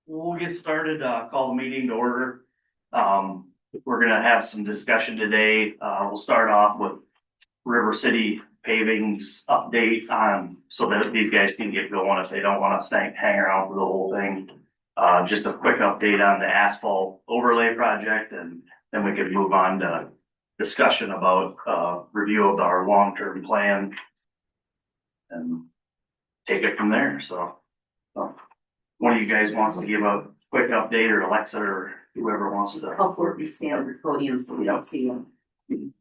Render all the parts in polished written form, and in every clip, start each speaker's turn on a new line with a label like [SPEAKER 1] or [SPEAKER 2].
[SPEAKER 1] we'll get started, call the meeting to order. We're gonna have some discussion today. We'll start off with River City Paving's update on, so that these guys can get going if they don't wanna hang around for the whole thing. Just a quick update on the asphalt overlay project, and then we can move on to discussion about, review of our long-term plan and take it from there, so. One of you guys wants to give a quick update, or Alexa, or whoever wants to.
[SPEAKER 2] Upward, we stand on the podium so we don't see them.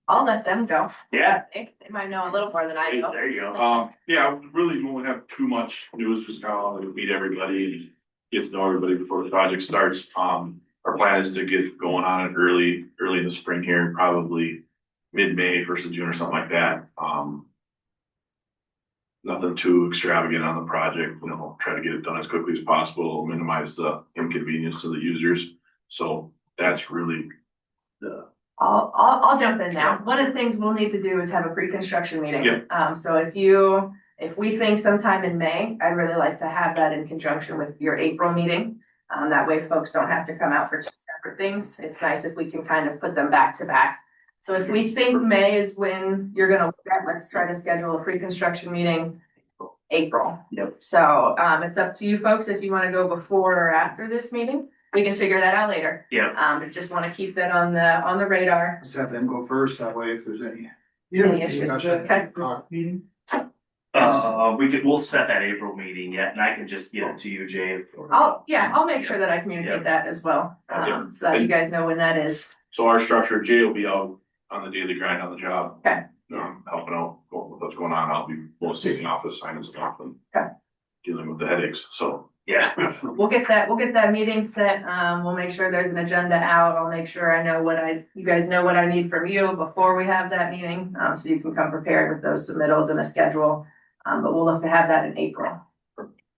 [SPEAKER 2] I'll let them go.
[SPEAKER 1] Yeah,
[SPEAKER 2] They might know a little more than I do.
[SPEAKER 1] there you go.
[SPEAKER 3] Yeah, really won't have too much news, just kind of meet everybody and get to know everybody before the project starts. Our plan is to get going on it early in the spring here, probably mid-May, 1st of June or something like that. Nothing too extravagant on the project, try to get it done as quickly as possible, minimize the inconvenience to the users. So that's really
[SPEAKER 2] I'll jump in now. One of the things we'll need to do is have a pre-construction meeting.
[SPEAKER 3] Yeah.
[SPEAKER 2] So if we think sometime in May, I'd really like to have that in conjunction with your April meeting. That way folks don't have to come out for two separate things. It's nice if we can kind of put them back to back. So if we think May is when you're gonna look at, let's try to schedule a pre-construction meeting April.
[SPEAKER 1] Yep.
[SPEAKER 2] So, it's up to you folks if you wanna go before or after this meeting. We can figure that out later.
[SPEAKER 1] Yep.
[SPEAKER 2] But just wanna keep that on the radar.
[SPEAKER 4] Just have them go first, that way if there's any.
[SPEAKER 2] Any issues, okay.
[SPEAKER 4] Meeting.
[SPEAKER 1] We'll set that April meeting yet, and I can just get it to you, Jay.
[SPEAKER 2] I'll make sure that I communicate that as well, so that you guys know when that is.
[SPEAKER 3] so our structure. Jay will be out on the daily grind on the job.
[SPEAKER 2] Okay.
[SPEAKER 3] Helping out with what's going on. I'll be mostly in the office signing stuff and
[SPEAKER 2] Okay.
[SPEAKER 3] dealing with the headaches. So
[SPEAKER 1] Yeah.
[SPEAKER 2] We'll get that meeting set, we'll make sure there's an agenda out, I'll make sure I know you guys know what I need from you before we have that meeting, so you can come prepared with those submittals and a schedule. But we'll look to have that in April.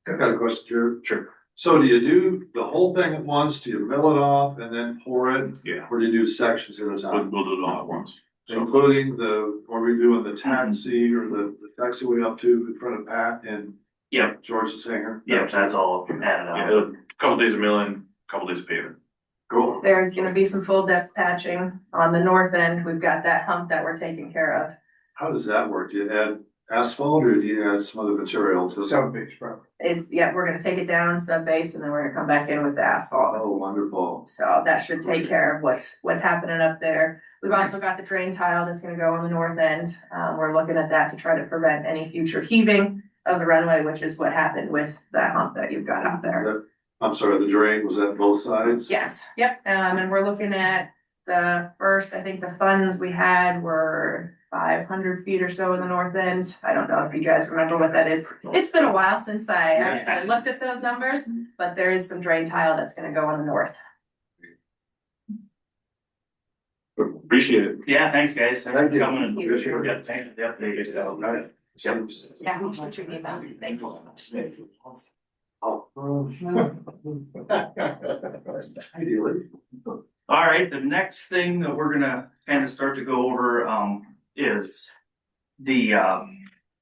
[SPEAKER 4] I've got a question, Drew.
[SPEAKER 3] sure.
[SPEAKER 4] So do you do the whole thing at once? Do you mill it off and then pour it?
[SPEAKER 3] Yeah.
[SPEAKER 4] Or do you do sections at a
[SPEAKER 3] We'll
[SPEAKER 4] time?
[SPEAKER 3] do it all at once. So
[SPEAKER 4] Including what we doing the taxi or the taxiway up to in front of Pat and
[SPEAKER 1] Yep,
[SPEAKER 4] George's hangar?
[SPEAKER 1] yep, that's all added
[SPEAKER 3] yeah,
[SPEAKER 1] up.
[SPEAKER 3] a couple days of milling, couple days of paving.
[SPEAKER 4] Cool.
[SPEAKER 2] There's gonna be some full depth patching on the north end, we've got that hump that we're taking care of.
[SPEAKER 4] How does that work? Do you add asphalt or do you add some other material to? South Beach, bro.
[SPEAKER 2] We're gonna take it down sub base and then we're gonna come back in with the asphalt.
[SPEAKER 4] Oh, wonderful.
[SPEAKER 2] So that should take care of what's happening up there. We've also got the drain tile that's gonna go on the north end. We're looking at that to try to prevent any future heaving of the runway, which is what happened with that hump that you've got out there.
[SPEAKER 4] I'm sorry, the drain, was that both sides?
[SPEAKER 2] Yes, yep, and we're looking at the first, I think the funds we had were 500 feet or so in the north end. I don't know if you guys remember what that is. It's been a while since I actually looked at those numbers, but there is some drain tile that's gonna go on the north.
[SPEAKER 3] Appreciate it.
[SPEAKER 1] Yeah, thanks, guys. Thanks
[SPEAKER 4] Thank
[SPEAKER 1] for
[SPEAKER 4] you.
[SPEAKER 1] coming.
[SPEAKER 2] Thank you.
[SPEAKER 1] Yeah, thanks for the update. So, right. Yep.
[SPEAKER 2] Yeah, I'll put your name down. Thank you.
[SPEAKER 4] Ideally.
[SPEAKER 1] All right, the next thing that we're gonna kind of start to go over, is the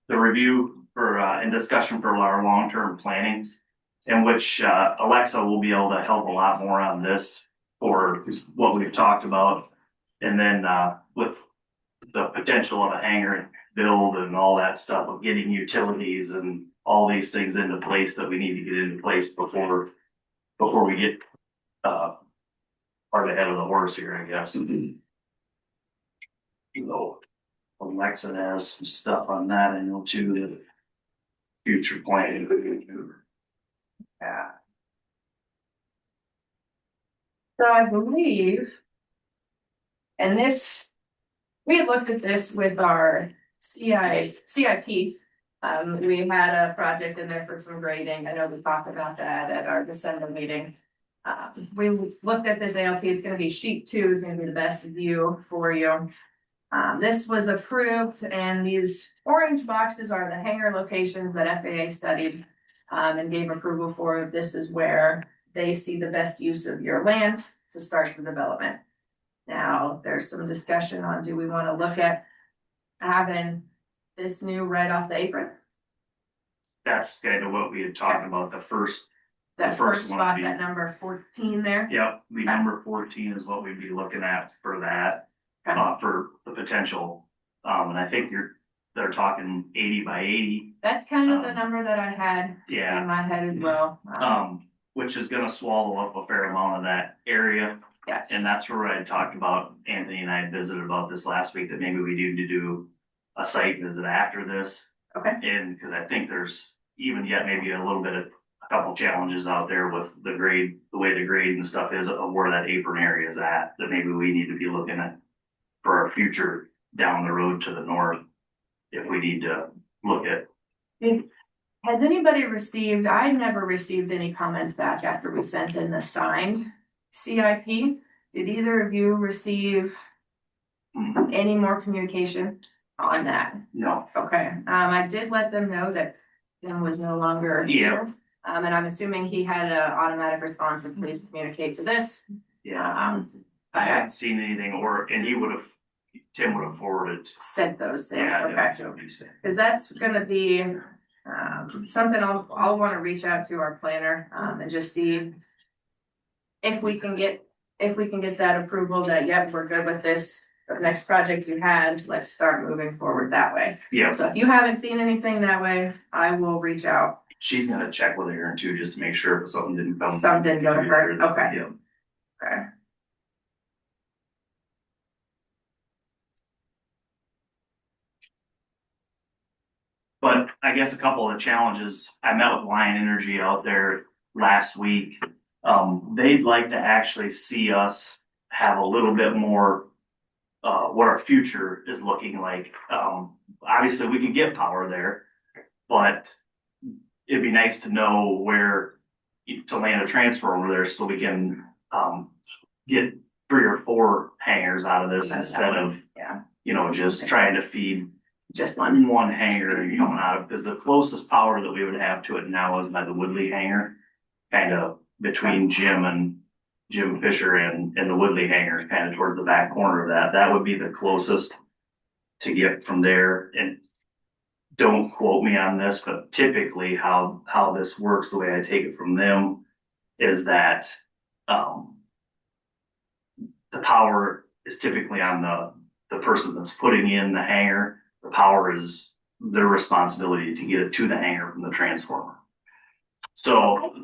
[SPEAKER 1] review for, and discussion for our long-term planning. In which, Alexa will be able to help a lot more on this for what we've talked about. And then, with the potential of a hangar build and all that stuff of getting utilities and all these things into place that we need to get into place before we get, part ahead of the horse here, I guess. So, Alexa has some stuff on that, I know too, the future planning. Yeah.
[SPEAKER 2] So I believe, and this, we had looked at this with our CIP. We had a project in there for some grading. I know we talked about that at our December meeting. We looked at this ALP, it's gonna be sheet 2 is gonna be the best view for you. This was approved and these orange boxes are the hangar locations that FAA studied and gave approval for. This is where they see the best use of your land to start the development. Now, there's some discussion on, do we wanna look at having this new right off the apron?
[SPEAKER 1] That's kind of what we had talked about the first
[SPEAKER 2] That
[SPEAKER 1] The
[SPEAKER 2] first
[SPEAKER 1] one would
[SPEAKER 2] spot,
[SPEAKER 1] be-
[SPEAKER 2] that number 14 there.
[SPEAKER 1] Yep, the number 14 is what we'd be looking at for that,
[SPEAKER 2] Okay.
[SPEAKER 1] for the potential. And I think they're talking 80 by 80,
[SPEAKER 2] That's kind of the
[SPEAKER 1] Um,
[SPEAKER 2] number that I had
[SPEAKER 1] yeah.
[SPEAKER 2] in my head as well.
[SPEAKER 1] Which is gonna swallow up a fair amount of that area.
[SPEAKER 2] Yes.
[SPEAKER 1] And that's where I talked about, Anthony and I had visited about this last week, that maybe we need to do a site visit after this.
[SPEAKER 2] Okay.
[SPEAKER 1] And, cause I think there's even yet maybe a little bit of, a couple challenges out there with the grade, the way the grade and stuff is of where that apron area is at, that maybe we need to be looking at for our future down the road to the north. If we need to look at,
[SPEAKER 2] Has anybody received, I never received any comments back after we sent in the signed CIP. Did either of you receive any more communication on that?
[SPEAKER 1] no,
[SPEAKER 2] Okay, I did let them know that Jim was no longer here. And I'm assuming he had an automatic response of please communicate to this.
[SPEAKER 1] yeah, I haven't seen anything, and Tim would have forwarded.
[SPEAKER 2] Said those things,
[SPEAKER 1] Yeah,
[SPEAKER 2] okay.
[SPEAKER 1] that's what he said.
[SPEAKER 2] Cause that's gonna be, something I'll wanna reach out to our planner, and just see. If we can get that approval that, yep, we're good with this, the next project you had, let's start moving forward that way.
[SPEAKER 1] Yeah,
[SPEAKER 2] So if you haven't seen anything that way, I will reach out.
[SPEAKER 1] she's gonna check with her too, just to make sure if something didn't come.
[SPEAKER 2] Something didn't go to her, okay.
[SPEAKER 1] Yeah.
[SPEAKER 2] Okay.
[SPEAKER 1] But I guess a couple of the challenges, I met with Lion Energy out there last week. They'd like to actually see us have a little bit more, what our future is looking like. Obviously we could get power there, but it'd be nice to know where to land a transfer over there so we can, get 3 or 4 hangers out of this instead of,
[SPEAKER 2] Yeah,
[SPEAKER 1] just trying to feed
[SPEAKER 2] just one.
[SPEAKER 1] one hanger coming out of, because the closest power that we would have to it now is by the Woodley hanger. Kind of between Jim Fisher and the Woodley hanger, kind of towards the back corner of that. That would be the closest to get from there. And don't quote me on this, but typically how this works, the way I take it from them, is that the power is typically on the person that's putting in the hanger. The power is their responsibility to get it to the hanger from the transformer. So,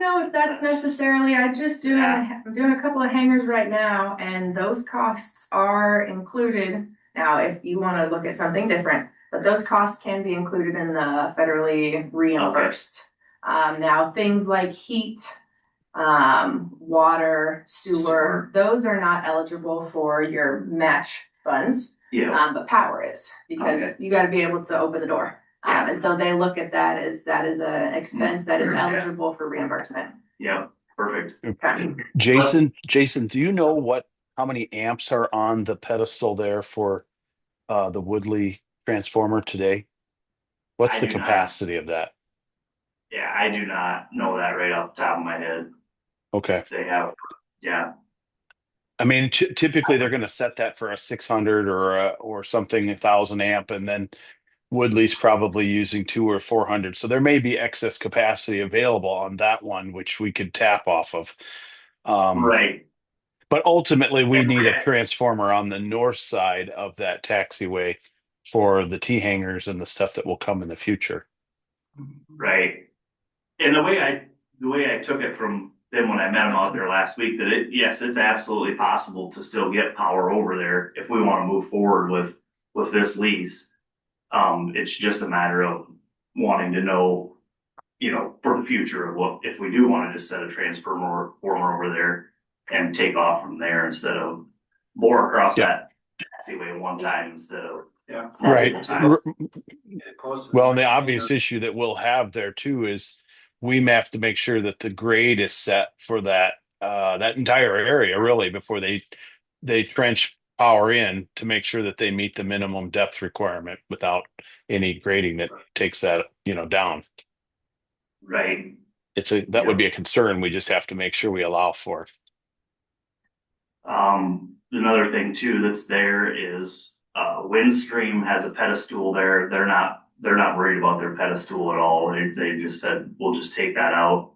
[SPEAKER 2] No, if that's necessarily, I'm doing a couple of hangers right now, and those costs are included. Now, if you wanna look at something different, but those costs can be included in the federally reimbursed. Now, things like heat, water, sewer, those are not eligible for your match funds.
[SPEAKER 1] yeah,
[SPEAKER 2] But power is, because
[SPEAKER 1] Okay.
[SPEAKER 2] you gotta be able to open the door.
[SPEAKER 1] Yes.
[SPEAKER 2] And so they look at that as an expense that is
[SPEAKER 1] Yeah.
[SPEAKER 2] eligible for reimbursement.
[SPEAKER 1] yeah, perfect.
[SPEAKER 2] Okay.
[SPEAKER 5] Jason, do you know how many amps are on the pedestal there for the Woodley transformer today? What's
[SPEAKER 1] I
[SPEAKER 5] the
[SPEAKER 1] do not.
[SPEAKER 5] capacity of that?
[SPEAKER 1] Yeah, I do not know that right off the top of my head.
[SPEAKER 5] Okay.
[SPEAKER 1] They have, yeah,
[SPEAKER 5] I mean, typically they're going to set that for a 600 or something, 1,000 amp, and then Woodley's probably using 200 or 400. So there may be excess capacity available on that one, which we could tap off of.
[SPEAKER 1] right,
[SPEAKER 5] But ultimately, we need a transformer on the north side of that taxiway for the T hangers and the stuff that will come in the future.
[SPEAKER 1] right. And the way I took it from them when I met them out there last week, that yes, it's absolutely possible to still get power over there if we want to move forward with this lease. It's just a matter of wanting to know, for the future of what, if we do want to just set a transformer over there and take off from there instead of bore across that taxiway one time instead of.
[SPEAKER 4] Yeah.
[SPEAKER 5] Right.
[SPEAKER 4] Close to
[SPEAKER 5] Well, and the obvious issue that we'll have there too is we may have to make sure that the grade is set for that entire area really before they trench power in to make sure that they meet the minimum depth requirement without any grading that takes that down.
[SPEAKER 1] Right.
[SPEAKER 5] That would be a concern. We just have to make sure we allow for.
[SPEAKER 1] Another thing too that's there is Windstream has a pedestal there. They're not worried about their pedestal at all. They just said we'll just take that out.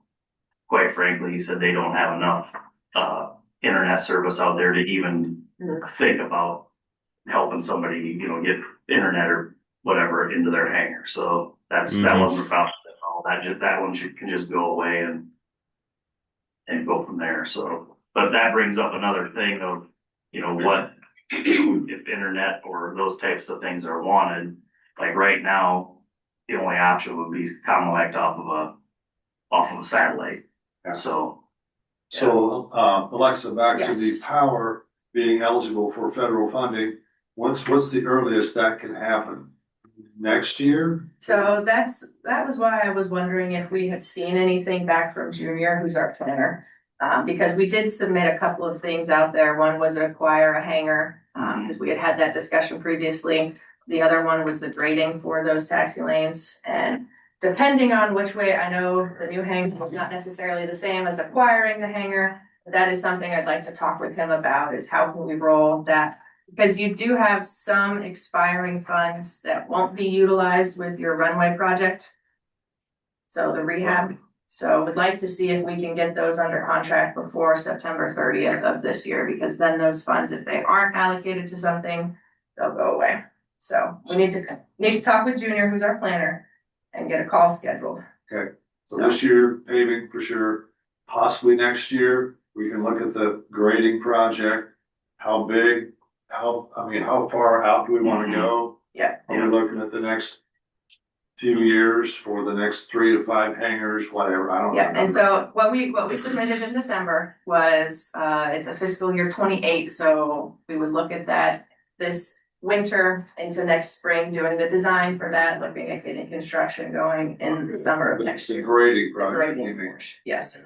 [SPEAKER 1] quite frankly, he said they don't have enough, internet service out there to even think about helping somebody, get internet or whatever into their hangar. So that
[SPEAKER 5] Mhm.
[SPEAKER 1] wasn't about all that one can just go away and go from there. So, but that brings up another thing of, what, if internet or those types of things are wanted, like right now, the only option would be Commonwealth off of a satellite.
[SPEAKER 4] Yeah.
[SPEAKER 1] So,
[SPEAKER 4] So, Alexa, back to the
[SPEAKER 2] Yes.
[SPEAKER 4] power being eligible for federal funding, what's the earliest that can happen? Next year?
[SPEAKER 2] So that was why I was wondering if we had seen anything back from Junior, who's our planner. Because we did submit a couple of things out there. One was acquire a hangar, because we had that discussion previously. The other one was the grading for those taxi lanes, and depending on which way, I know the new hangar was not necessarily the same as acquiring the hangar. But that is something I'd like to talk with him about, is how can we roll that? Because you do have some expiring funds that won't be utilized with your runway project. So the rehab, so we'd like to see if we can get those under contract before September 30th of this year, because then those funds, if they aren't allocated to something, they'll go away. So we need to talk with Junior, who's our planner, and get a call scheduled.
[SPEAKER 4] So this year paving for sure, possibly next year, we can look at the grading project. How big, how far out do we wanna go?
[SPEAKER 2] Yeah.
[SPEAKER 4] Are we looking at the next few years for the next 3 to 5 hangars, whatever, I don't know.
[SPEAKER 2] Yeah, and so what we submitted in December was, it's a fiscal year 28, so we would look at that this winter into next spring, doing the design for that, looking at getting construction going in the summer of next
[SPEAKER 4] The
[SPEAKER 2] year.
[SPEAKER 4] grading
[SPEAKER 2] The
[SPEAKER 4] project, you
[SPEAKER 2] grading
[SPEAKER 4] mean?
[SPEAKER 2] portion, yes,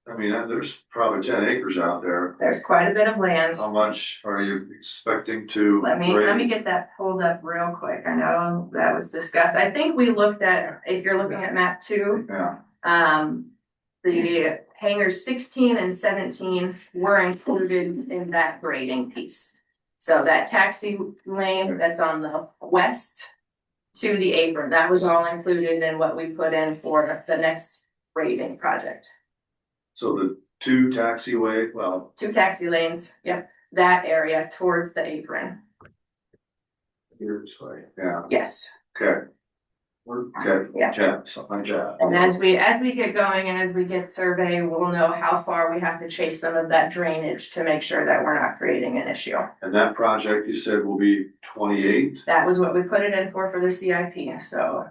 [SPEAKER 4] There's probably 10 acres out there.
[SPEAKER 2] there's quite a bit of land.
[SPEAKER 4] How much are you expecting to
[SPEAKER 2] Let me
[SPEAKER 4] grade?
[SPEAKER 2] get that pulled up real quick. I know that was discussed. I think we looked at, if you're looking at map 2,
[SPEAKER 4] Yeah,
[SPEAKER 2] the hangars 16 and 17 were included in that grading piece. So that taxi lane that's on the west to the apron, that was all included in what we put in for the next grading project.
[SPEAKER 4] so the 2 taxiway,
[SPEAKER 2] 2 taxi lanes, yep, that area towards the apron,
[SPEAKER 4] here's like, yeah,
[SPEAKER 2] yes.
[SPEAKER 4] okay. Okay,
[SPEAKER 2] Yeah.
[SPEAKER 4] Something like that.
[SPEAKER 2] And as we get going and as we get survey, we'll know how far we have to chase some of that drainage to make sure that we're not creating an issue.
[SPEAKER 4] And that project you said will be 28?
[SPEAKER 2] That was what we put it in for the CIP, so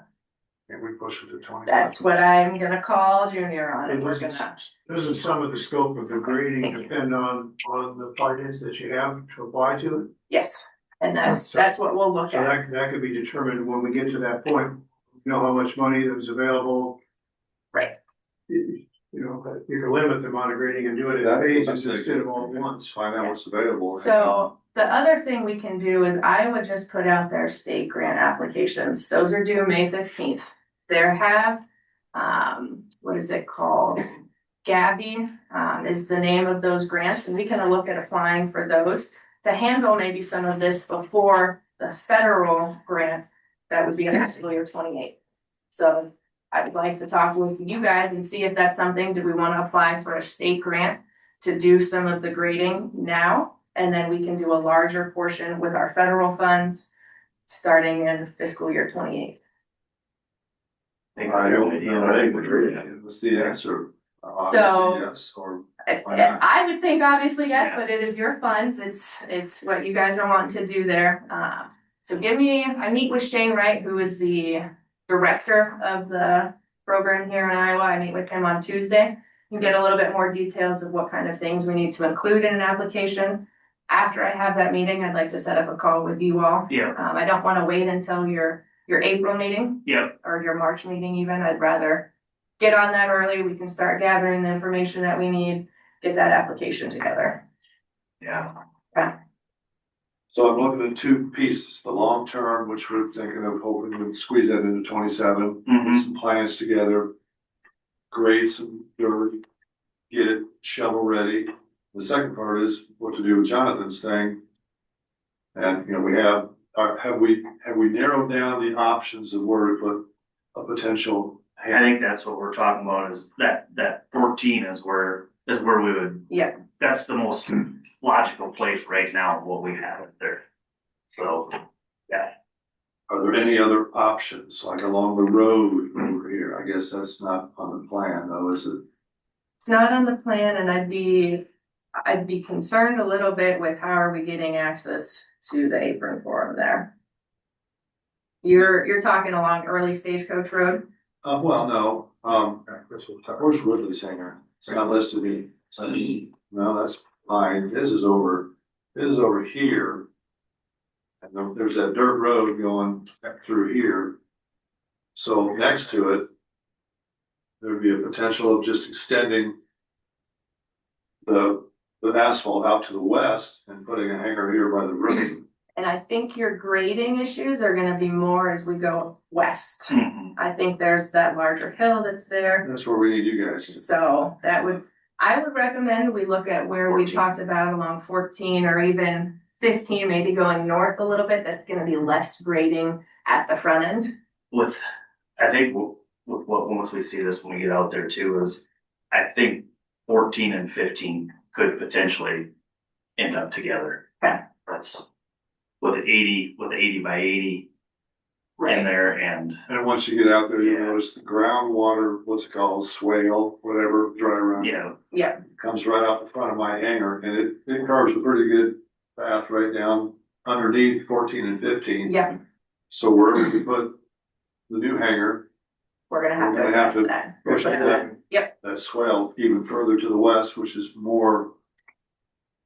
[SPEAKER 4] Can we push it to 25?
[SPEAKER 2] that's what I'm gonna call Junior on, and
[SPEAKER 6] And
[SPEAKER 2] we're
[SPEAKER 6] doesn't,
[SPEAKER 2] gonna,
[SPEAKER 6] doesn't some of the scope of the grading
[SPEAKER 2] Thank you.
[SPEAKER 6] depend on the finance that you have to apply to it?
[SPEAKER 2] yes, and that's
[SPEAKER 6] So-
[SPEAKER 2] what we'll look
[SPEAKER 6] So
[SPEAKER 2] at.
[SPEAKER 6] that could be determined when we get to that point, know how much money that was available.
[SPEAKER 2] Right.
[SPEAKER 6] You but you can limit the amount of grading and do it in
[SPEAKER 4] That-
[SPEAKER 6] phases instead of all at once.
[SPEAKER 4] Find out what's available.
[SPEAKER 2] So the other thing we can do is I would just put out their state grant applications. Those are due May 15th. There have, what is it called? Gabby, is the name of those grants, and we can look at applying for those to handle maybe some of this before the federal grant. That would be in fiscal year 28. So I'd like to talk with you guys and see if that's something, do we want to apply for a state grant to do some of the grading now? And then we can do a larger portion with our federal funds, starting in fiscal year 28.
[SPEAKER 4] I don't know, I think the grading was the answer.
[SPEAKER 2] So-
[SPEAKER 4] Obviously, yes, or
[SPEAKER 2] I
[SPEAKER 4] Why not?
[SPEAKER 2] I would think obviously yes, but it is your funds, it's what you guys are wanting to do there. So I meet with Shane Wright, who is the director of the program here in Iowa. I meet with him on Tuesday and get a little bit more details of what kind of things we need to include in an application. After I have that meeting, I'd like to set up a call with you all.
[SPEAKER 1] yeah,
[SPEAKER 2] I don't want to wait until your April meeting
[SPEAKER 1] yep,
[SPEAKER 2] or your March meeting even. I'd rather get on that early. We can start gathering the information that we need, get that application together.
[SPEAKER 1] yeah.
[SPEAKER 4] So I'm looking at 2 pieces, the long term, which we're thinking of hoping to squeeze that into 27, put
[SPEAKER 1] Mhm.
[SPEAKER 4] some plans together. Grade some dirt, get it shovel ready. The second part is what to do with Jonathan's thing. And, we have we narrowed down the options of where to put a potential
[SPEAKER 1] I think that's what we're talking about is that 14 is where we would,
[SPEAKER 2] Yeah,
[SPEAKER 1] that's the most logical place right now, what we have it there. So, yeah,
[SPEAKER 4] Are there any other options, like along the road over here? I guess that's not on the plan though, is it?
[SPEAKER 2] it's not on the plan and I'd be concerned a little bit with how are we getting access to the apron forum there? You're talking along early Stagecoach Road?
[SPEAKER 4] Well, no, where's Woodley's hangar? It's not listed in. No, that's fine. This is over here. And there's that dirt road going through here. So next to it, there'd be a potential of just extending the asphalt out to the west and putting a hangar here by the road.
[SPEAKER 2] And I think your grading issues are gonna be more as we go west.
[SPEAKER 1] Mhm.
[SPEAKER 2] I think there's that larger hill that's there.
[SPEAKER 4] That's where we need you guys to.
[SPEAKER 2] So I would recommend we look at where we
[SPEAKER 4] 14.
[SPEAKER 2] talked about along 14 or even 15, maybe going north a little bit. That's gonna be less grading at the front end.
[SPEAKER 1] I think with what, once we see this, when we get out there too, is I think 14 and 15 could potentially end up together.
[SPEAKER 2] Okay.
[SPEAKER 1] That's with 80 by 80 in there and
[SPEAKER 4] And once you get out there, you'll
[SPEAKER 1] Yeah.
[SPEAKER 4] notice the groundwater, what's it called, swale, whatever, dry run.
[SPEAKER 1] yeah,
[SPEAKER 2] Yeah,
[SPEAKER 4] Comes right out the front of my hangar and it carves a pretty good path right down underneath 14 and 15.
[SPEAKER 2] yeah,
[SPEAKER 4] So wherever we put the new hangar,
[SPEAKER 2] we're gonna have to
[SPEAKER 4] We're gonna have
[SPEAKER 2] address
[SPEAKER 4] to
[SPEAKER 2] that.
[SPEAKER 4] push that,
[SPEAKER 2] Yep,
[SPEAKER 4] that swale even further to the west, which is more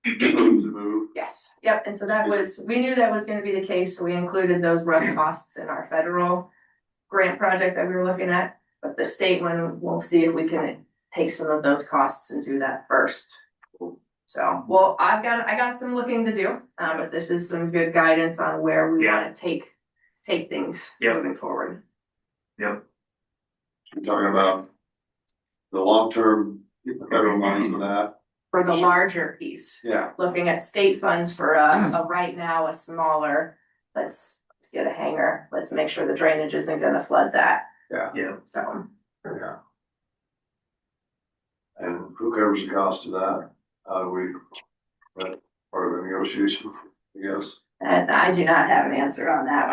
[SPEAKER 4] room to move.
[SPEAKER 2] yes, yep, and so we knew that was gonna be the case, so we included those rough costs in our federal grant project that we were looking at. But the state one, we'll see if we can take some of those costs and do that first. So, well, I got some looking to do, but this is some good guidance on where we
[SPEAKER 1] Yeah.
[SPEAKER 2] wanna take things
[SPEAKER 1] Yep.
[SPEAKER 2] moving forward.
[SPEAKER 1] yep,
[SPEAKER 4] We're talking about the long-term federal money for that.
[SPEAKER 2] For the larger piece,
[SPEAKER 4] Yeah,
[SPEAKER 2] looking at state funds for a right now, a smaller, let's get a hangar, let's make sure the drainage isn't gonna flood that,
[SPEAKER 1] yeah.
[SPEAKER 2] so.
[SPEAKER 4] yeah. And who covers the cost of that? That part of the negotiation, I guess.
[SPEAKER 2] And I do not have an answer on that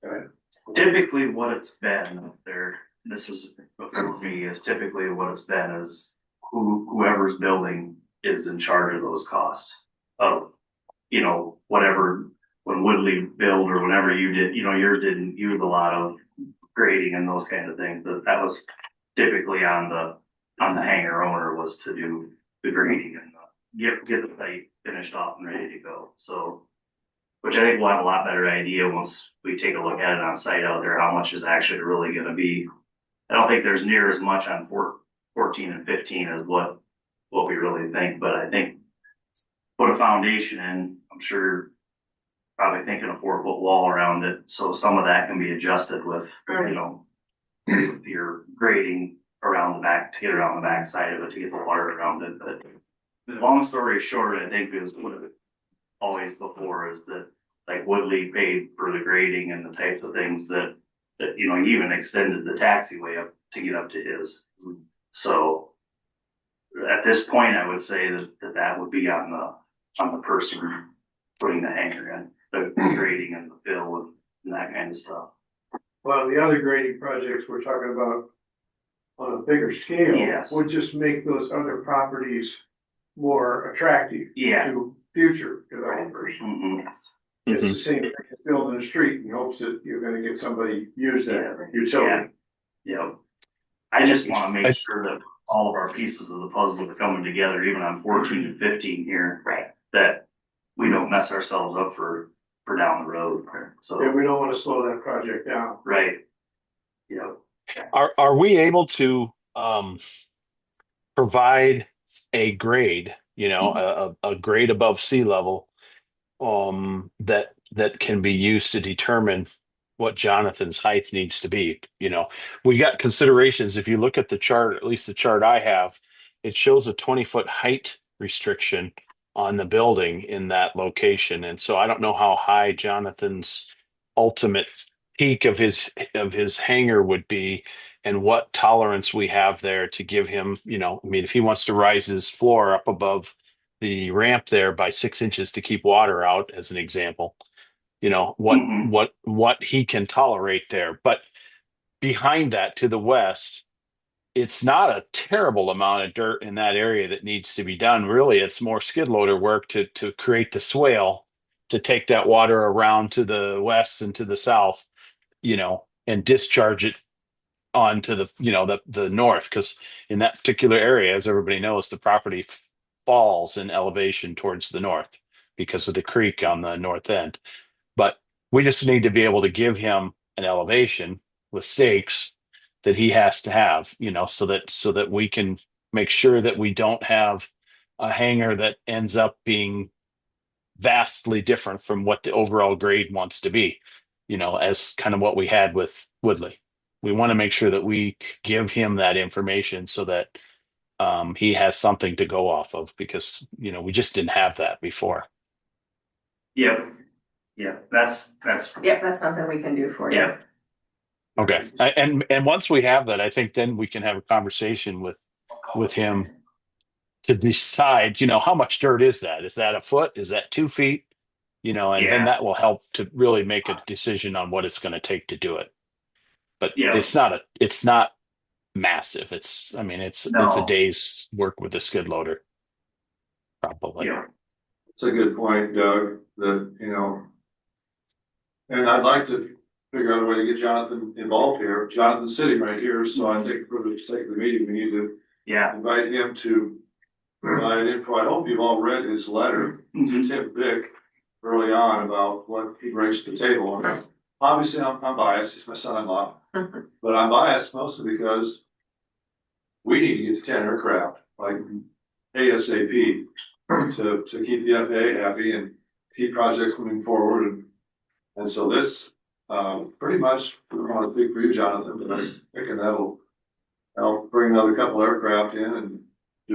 [SPEAKER 2] one.
[SPEAKER 1] Typically what it's been up there, this is before me, is typically what it's been is whoever's building is in charge of those costs of, whatever, when Woodley built or whenever you did, yours didn't use a lot of grading and those kind of things, but that was typically on the hangar owner was to do the grading and get the site finished off and ready to go, so. Which I think we'll have a lot better idea once we take a look at it on site out there, how much is actually really gonna be. I don't think there's near as much on 14 and 15 as what we really think, but I think put a foundation in, I'm sure probably thinking a 4-foot wall around it, so some of that can be adjusted with, your grading around the back, to get around the back side of it, to get the water around it, but the long story short, I think is what it always before is that like Woodley paid for the grading and the types of things that he even extended the taxiway up to get up to his. So at this point, I would say that would be on the person putting the hangar in, the grading and the fill and that kind of stuff.
[SPEAKER 6] Well, the other grading projects we're talking about on a bigger scale.
[SPEAKER 1] Yes.
[SPEAKER 6] Would just make those other properties more attractive.
[SPEAKER 1] Yeah.
[SPEAKER 6] To future developers.
[SPEAKER 1] Mhm.
[SPEAKER 2] Yes.
[SPEAKER 6] It's the same thing as building a street in hopes that you're gonna get somebody use that utility.
[SPEAKER 1] Yeah. I just wanna make sure that all of our pieces of the puzzle are coming together, even on 14 and 15 here.
[SPEAKER 2] Right.
[SPEAKER 1] That we don't mess ourselves up for down the road, so,
[SPEAKER 6] And we don't wanna slow that project down.
[SPEAKER 1] right. Yeah,
[SPEAKER 5] Are we able to provide a grade, a grade above sea level, that can be used to determine what Jonathan's height needs to be? We got considerations. If you look at the chart, at least the chart I have, it shows a 20-foot height restriction on the building in that location. And so I don't know how high Jonathan's ultimate peak of his hangar would be and what tolerance we have there to give him, I mean, if he wants to rise his floor up above the ramp there by 6 inches to keep water out, as an example, what
[SPEAKER 1] Mhm.
[SPEAKER 5] what he can tolerate there. But behind that to the west, it's not a terrible amount of dirt in that area that needs to be done. Really, it's more skid loader work to create the swale to take that water around to the west and to the south, and discharge it onto the north. Because in that particular area, as everybody knows, the property falls in elevation towards the north because of the creek on the north end. But we just need to be able to give him an elevation with stakes that he has to have, so that we can make sure that we don't have a hangar that ends up being vastly different from what the overall grade wants to be, as kind of what we had with Woodley. We want to make sure that we give him that information so that he has something to go off of, because we just didn't have that before.
[SPEAKER 1] Yep. Yeah, that's,
[SPEAKER 2] Yep, that's something we can do for you.
[SPEAKER 1] yeah,
[SPEAKER 5] Okay. And once we have that, I think then we can have a conversation with him to decide, how much dirt is that? Is that a foot? Is that 2 feet? And then
[SPEAKER 1] Yeah.
[SPEAKER 5] that will help to really make a decision on what it's going to take to do it. But
[SPEAKER 1] Yeah.
[SPEAKER 5] it's not massive. It's a
[SPEAKER 1] No.
[SPEAKER 5] day's work with a skid loader. Probably.
[SPEAKER 1] yeah,
[SPEAKER 4] It's a good point, Doug, that, and I'd like to figure out a way to get Jonathan involved here. Jonathan's sitting right here, so I think for the sake of the meeting, we need to
[SPEAKER 1] yeah.
[SPEAKER 4] invite him to provide info. I hope you've all read his letter to
[SPEAKER 1] Mhm.
[SPEAKER 4] Tim Vick early on about what he brings to the table. And obviously, I'm biased. He's my son-in-law, but I'm biased mostly because we need to get to 10 aircraft, like ASAP, to keep the FAA happy and keep projects moving forward. And so this, pretty much, I don't want to speak for you, Jonathan, but I'm thinking that'll bring another couple aircraft in. And do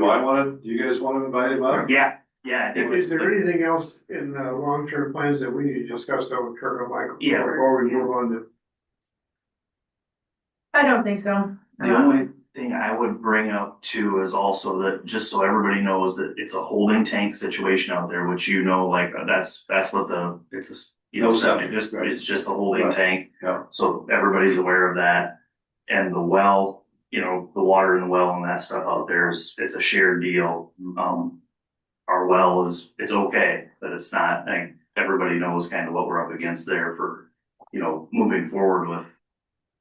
[SPEAKER 4] you guys want to invite him up?
[SPEAKER 1] Yeah, I think
[SPEAKER 6] Is there anything else in long-term plans that we need to discuss though with Kurt or Michael?
[SPEAKER 1] Yeah.
[SPEAKER 6] Before we move on to.
[SPEAKER 2] I don't think so.
[SPEAKER 1] the only thing I would bring up too is also that, just so everybody knows, that it's a holding tank situation out there, which like that's what it's a,
[SPEAKER 4] No septic.
[SPEAKER 1] it's just a holding
[SPEAKER 4] Right.
[SPEAKER 1] tank.
[SPEAKER 4] Yeah.
[SPEAKER 1] So everybody's aware of that. And the well, the water in the well and that stuff out there it's a shared deal. Our well it's okay, but it's not, I think everybody knows kind of what we're up against there for, moving forward with.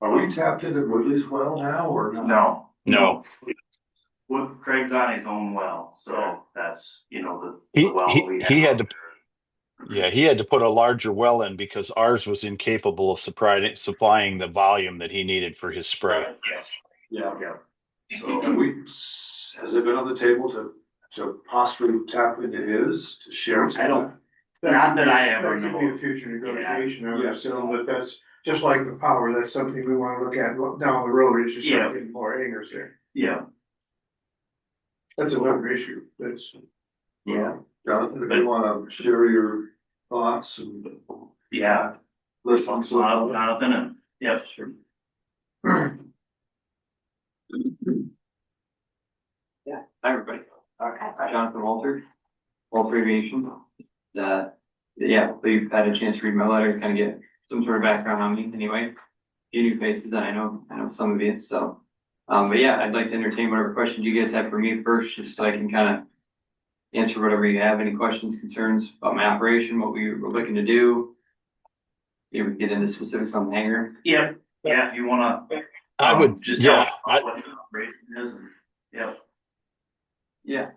[SPEAKER 4] Are we tapped into Woodley's well now or not?
[SPEAKER 5] No.
[SPEAKER 1] Craig's on his own well, so that's, the
[SPEAKER 5] He
[SPEAKER 1] well
[SPEAKER 5] he,
[SPEAKER 1] we
[SPEAKER 5] he
[SPEAKER 1] have.
[SPEAKER 5] had to he had to put a larger well in because ours was incapable of supplying the volume that he needed for his spray.
[SPEAKER 1] Yes.
[SPEAKER 4] Yeah.
[SPEAKER 1] Yeah.
[SPEAKER 4] So has it been on the table to possibly tap into his to share?
[SPEAKER 1] I don't, not that I ever
[SPEAKER 6] That could be
[SPEAKER 1] know.
[SPEAKER 6] a future negotiation, I would
[SPEAKER 4] Yeah.
[SPEAKER 6] assume, but that's just like the power, that's something we wanna look at down the road, is just
[SPEAKER 1] Yeah.
[SPEAKER 6] getting more hangers there.
[SPEAKER 1] Yeah,
[SPEAKER 6] That's another issue, that's.
[SPEAKER 1] yeah,
[SPEAKER 4] Jonathan, if you wanna share your thoughts and
[SPEAKER 1] yeah.
[SPEAKER 4] listen to
[SPEAKER 1] Jonathan, and, yeah, sure.
[SPEAKER 7] Yeah, hi everybody. Jonathan Walter Aviation. Yeah, we've had a chance to read my letter, kind of get some sort of background on me anyway. A few new faces, and I know some of you, so. But yeah, I'd like to entertain whatever questions you guys have for me first, just so I can kind of answer whatever you have, any questions, concerns about my operation, what we were looking to do. You get into specifics on the hangar.
[SPEAKER 1] Yeah, if you wanna.
[SPEAKER 5] I would
[SPEAKER 1] Just tell us
[SPEAKER 5] yeah.
[SPEAKER 1] what the operation is and,
[SPEAKER 7] Yeah,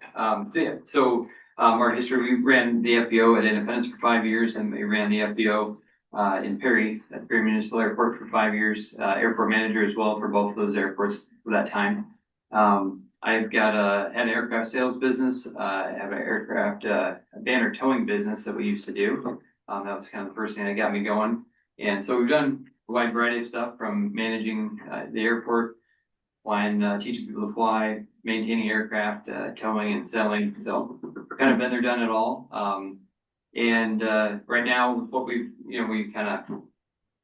[SPEAKER 7] our history, we ran the FBO at Independence for 5 years, and we ran the FBO in Perry, at Perry Municipal Airport for 5 years, airport manager as well for both of those airports for that time. I've got had an aircraft sales business, I have an aircraft, a banner towing business that we used to do. That was kind of the first thing that got me going. And so we've done a wide variety of stuff, from managing the airport, flying, teaching people to fly, maintaining aircraft, towing and selling. So kind of been there, done it all. And right now, what we kind of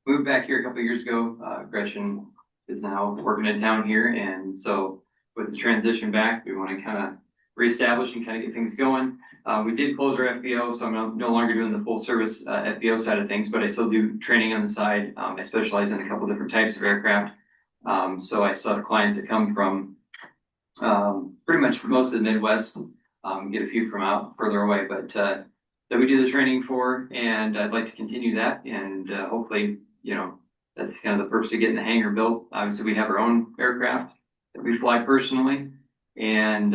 [SPEAKER 7] moved back here a couple of years ago. Gretchen is now working in town here, and so with the transition back, we want to kind of reestablish and kind of get things going. We did close our FBO, so I'm no longer doing the full service FBO side of things, but I still do training on the side. I specialize in a couple different types of aircraft. So I still have clients that come from pretty much most of the Midwest, get a few from out further away, but that we do the training for, and I'd like to continue that, and hopefully, that's kind of the purpose of getting the hangar built. Obviously, we have our own aircraft that we fly personally, and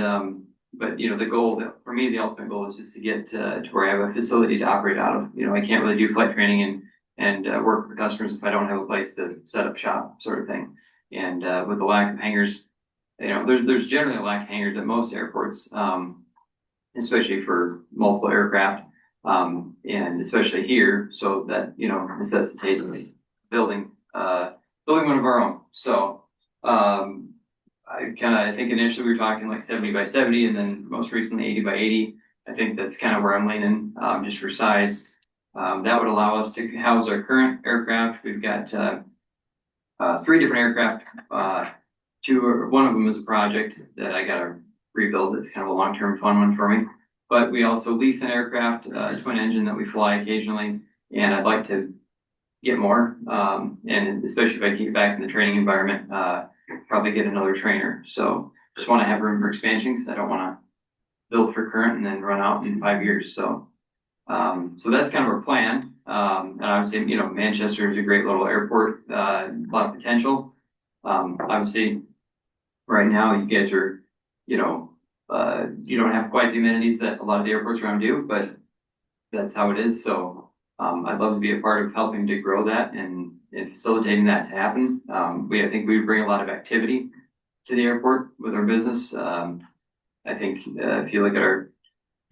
[SPEAKER 7] but the goal for me, the ultimate goal is just to get to where I have a facility to operate out of. I can't really do flight training and work for customers if I don't have a place to set up shop, sort of thing. And with the lack of hangars, there's generally a lack of hangars at most airports, especially for multiple aircraft, and especially here. So that necessitates building one of our own. So I think initially we were talking like 70 by 70, and then most recently 80 by 80. I think that's kind of where I'm leaning, just for size. That would allow us to house our current aircraft. We've got 3 different aircraft. One of them is a project that I got to rebuild. It's kind of a long-term fun one for me. But we also lease an aircraft, twin engine that we fly occasionally, and I'd like to get more. And especially if I keep it back in the training environment, probably get another trainer. So just want to have room for expansion because I don't want to build for current and then run out in 5 years. So that's kind of our plan. And obviously, Manchester is a great little airport, a lot of potential. Obviously, right now you guys are, you don't have quite the amenities that a lot of the airports around do, but that's how it is. So I'd love to be a part of helping to grow that and facilitating that to happen. I think we bring a lot of activity to the airport with our business. I think if you look at our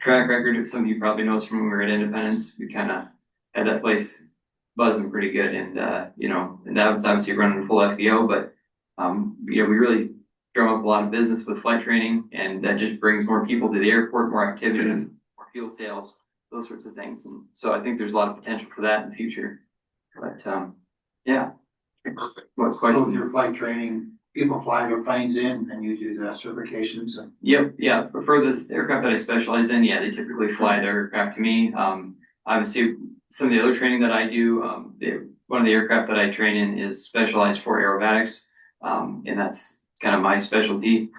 [SPEAKER 7] track record, some of you probably know from when we were at Independence, we kind of had that place buzzing pretty good, and and that was obviously running full FBO, but we really drum up a lot of business with flight training, and that just brings more people to the airport, more activity, more fuel sales, those sorts of things. And so I think there's a lot of potential for that in the future. But yeah. What's quite
[SPEAKER 8] So your flight training, people fly their planes in and you do the certifications and.
[SPEAKER 7] Yep, yeah. But for this aircraft that I specialize in, they typically fly their aircraft to me. Obviously, some of the other training that I do, one of the aircraft that I train in is specialized for aerobatics, and that's kind of my specialty.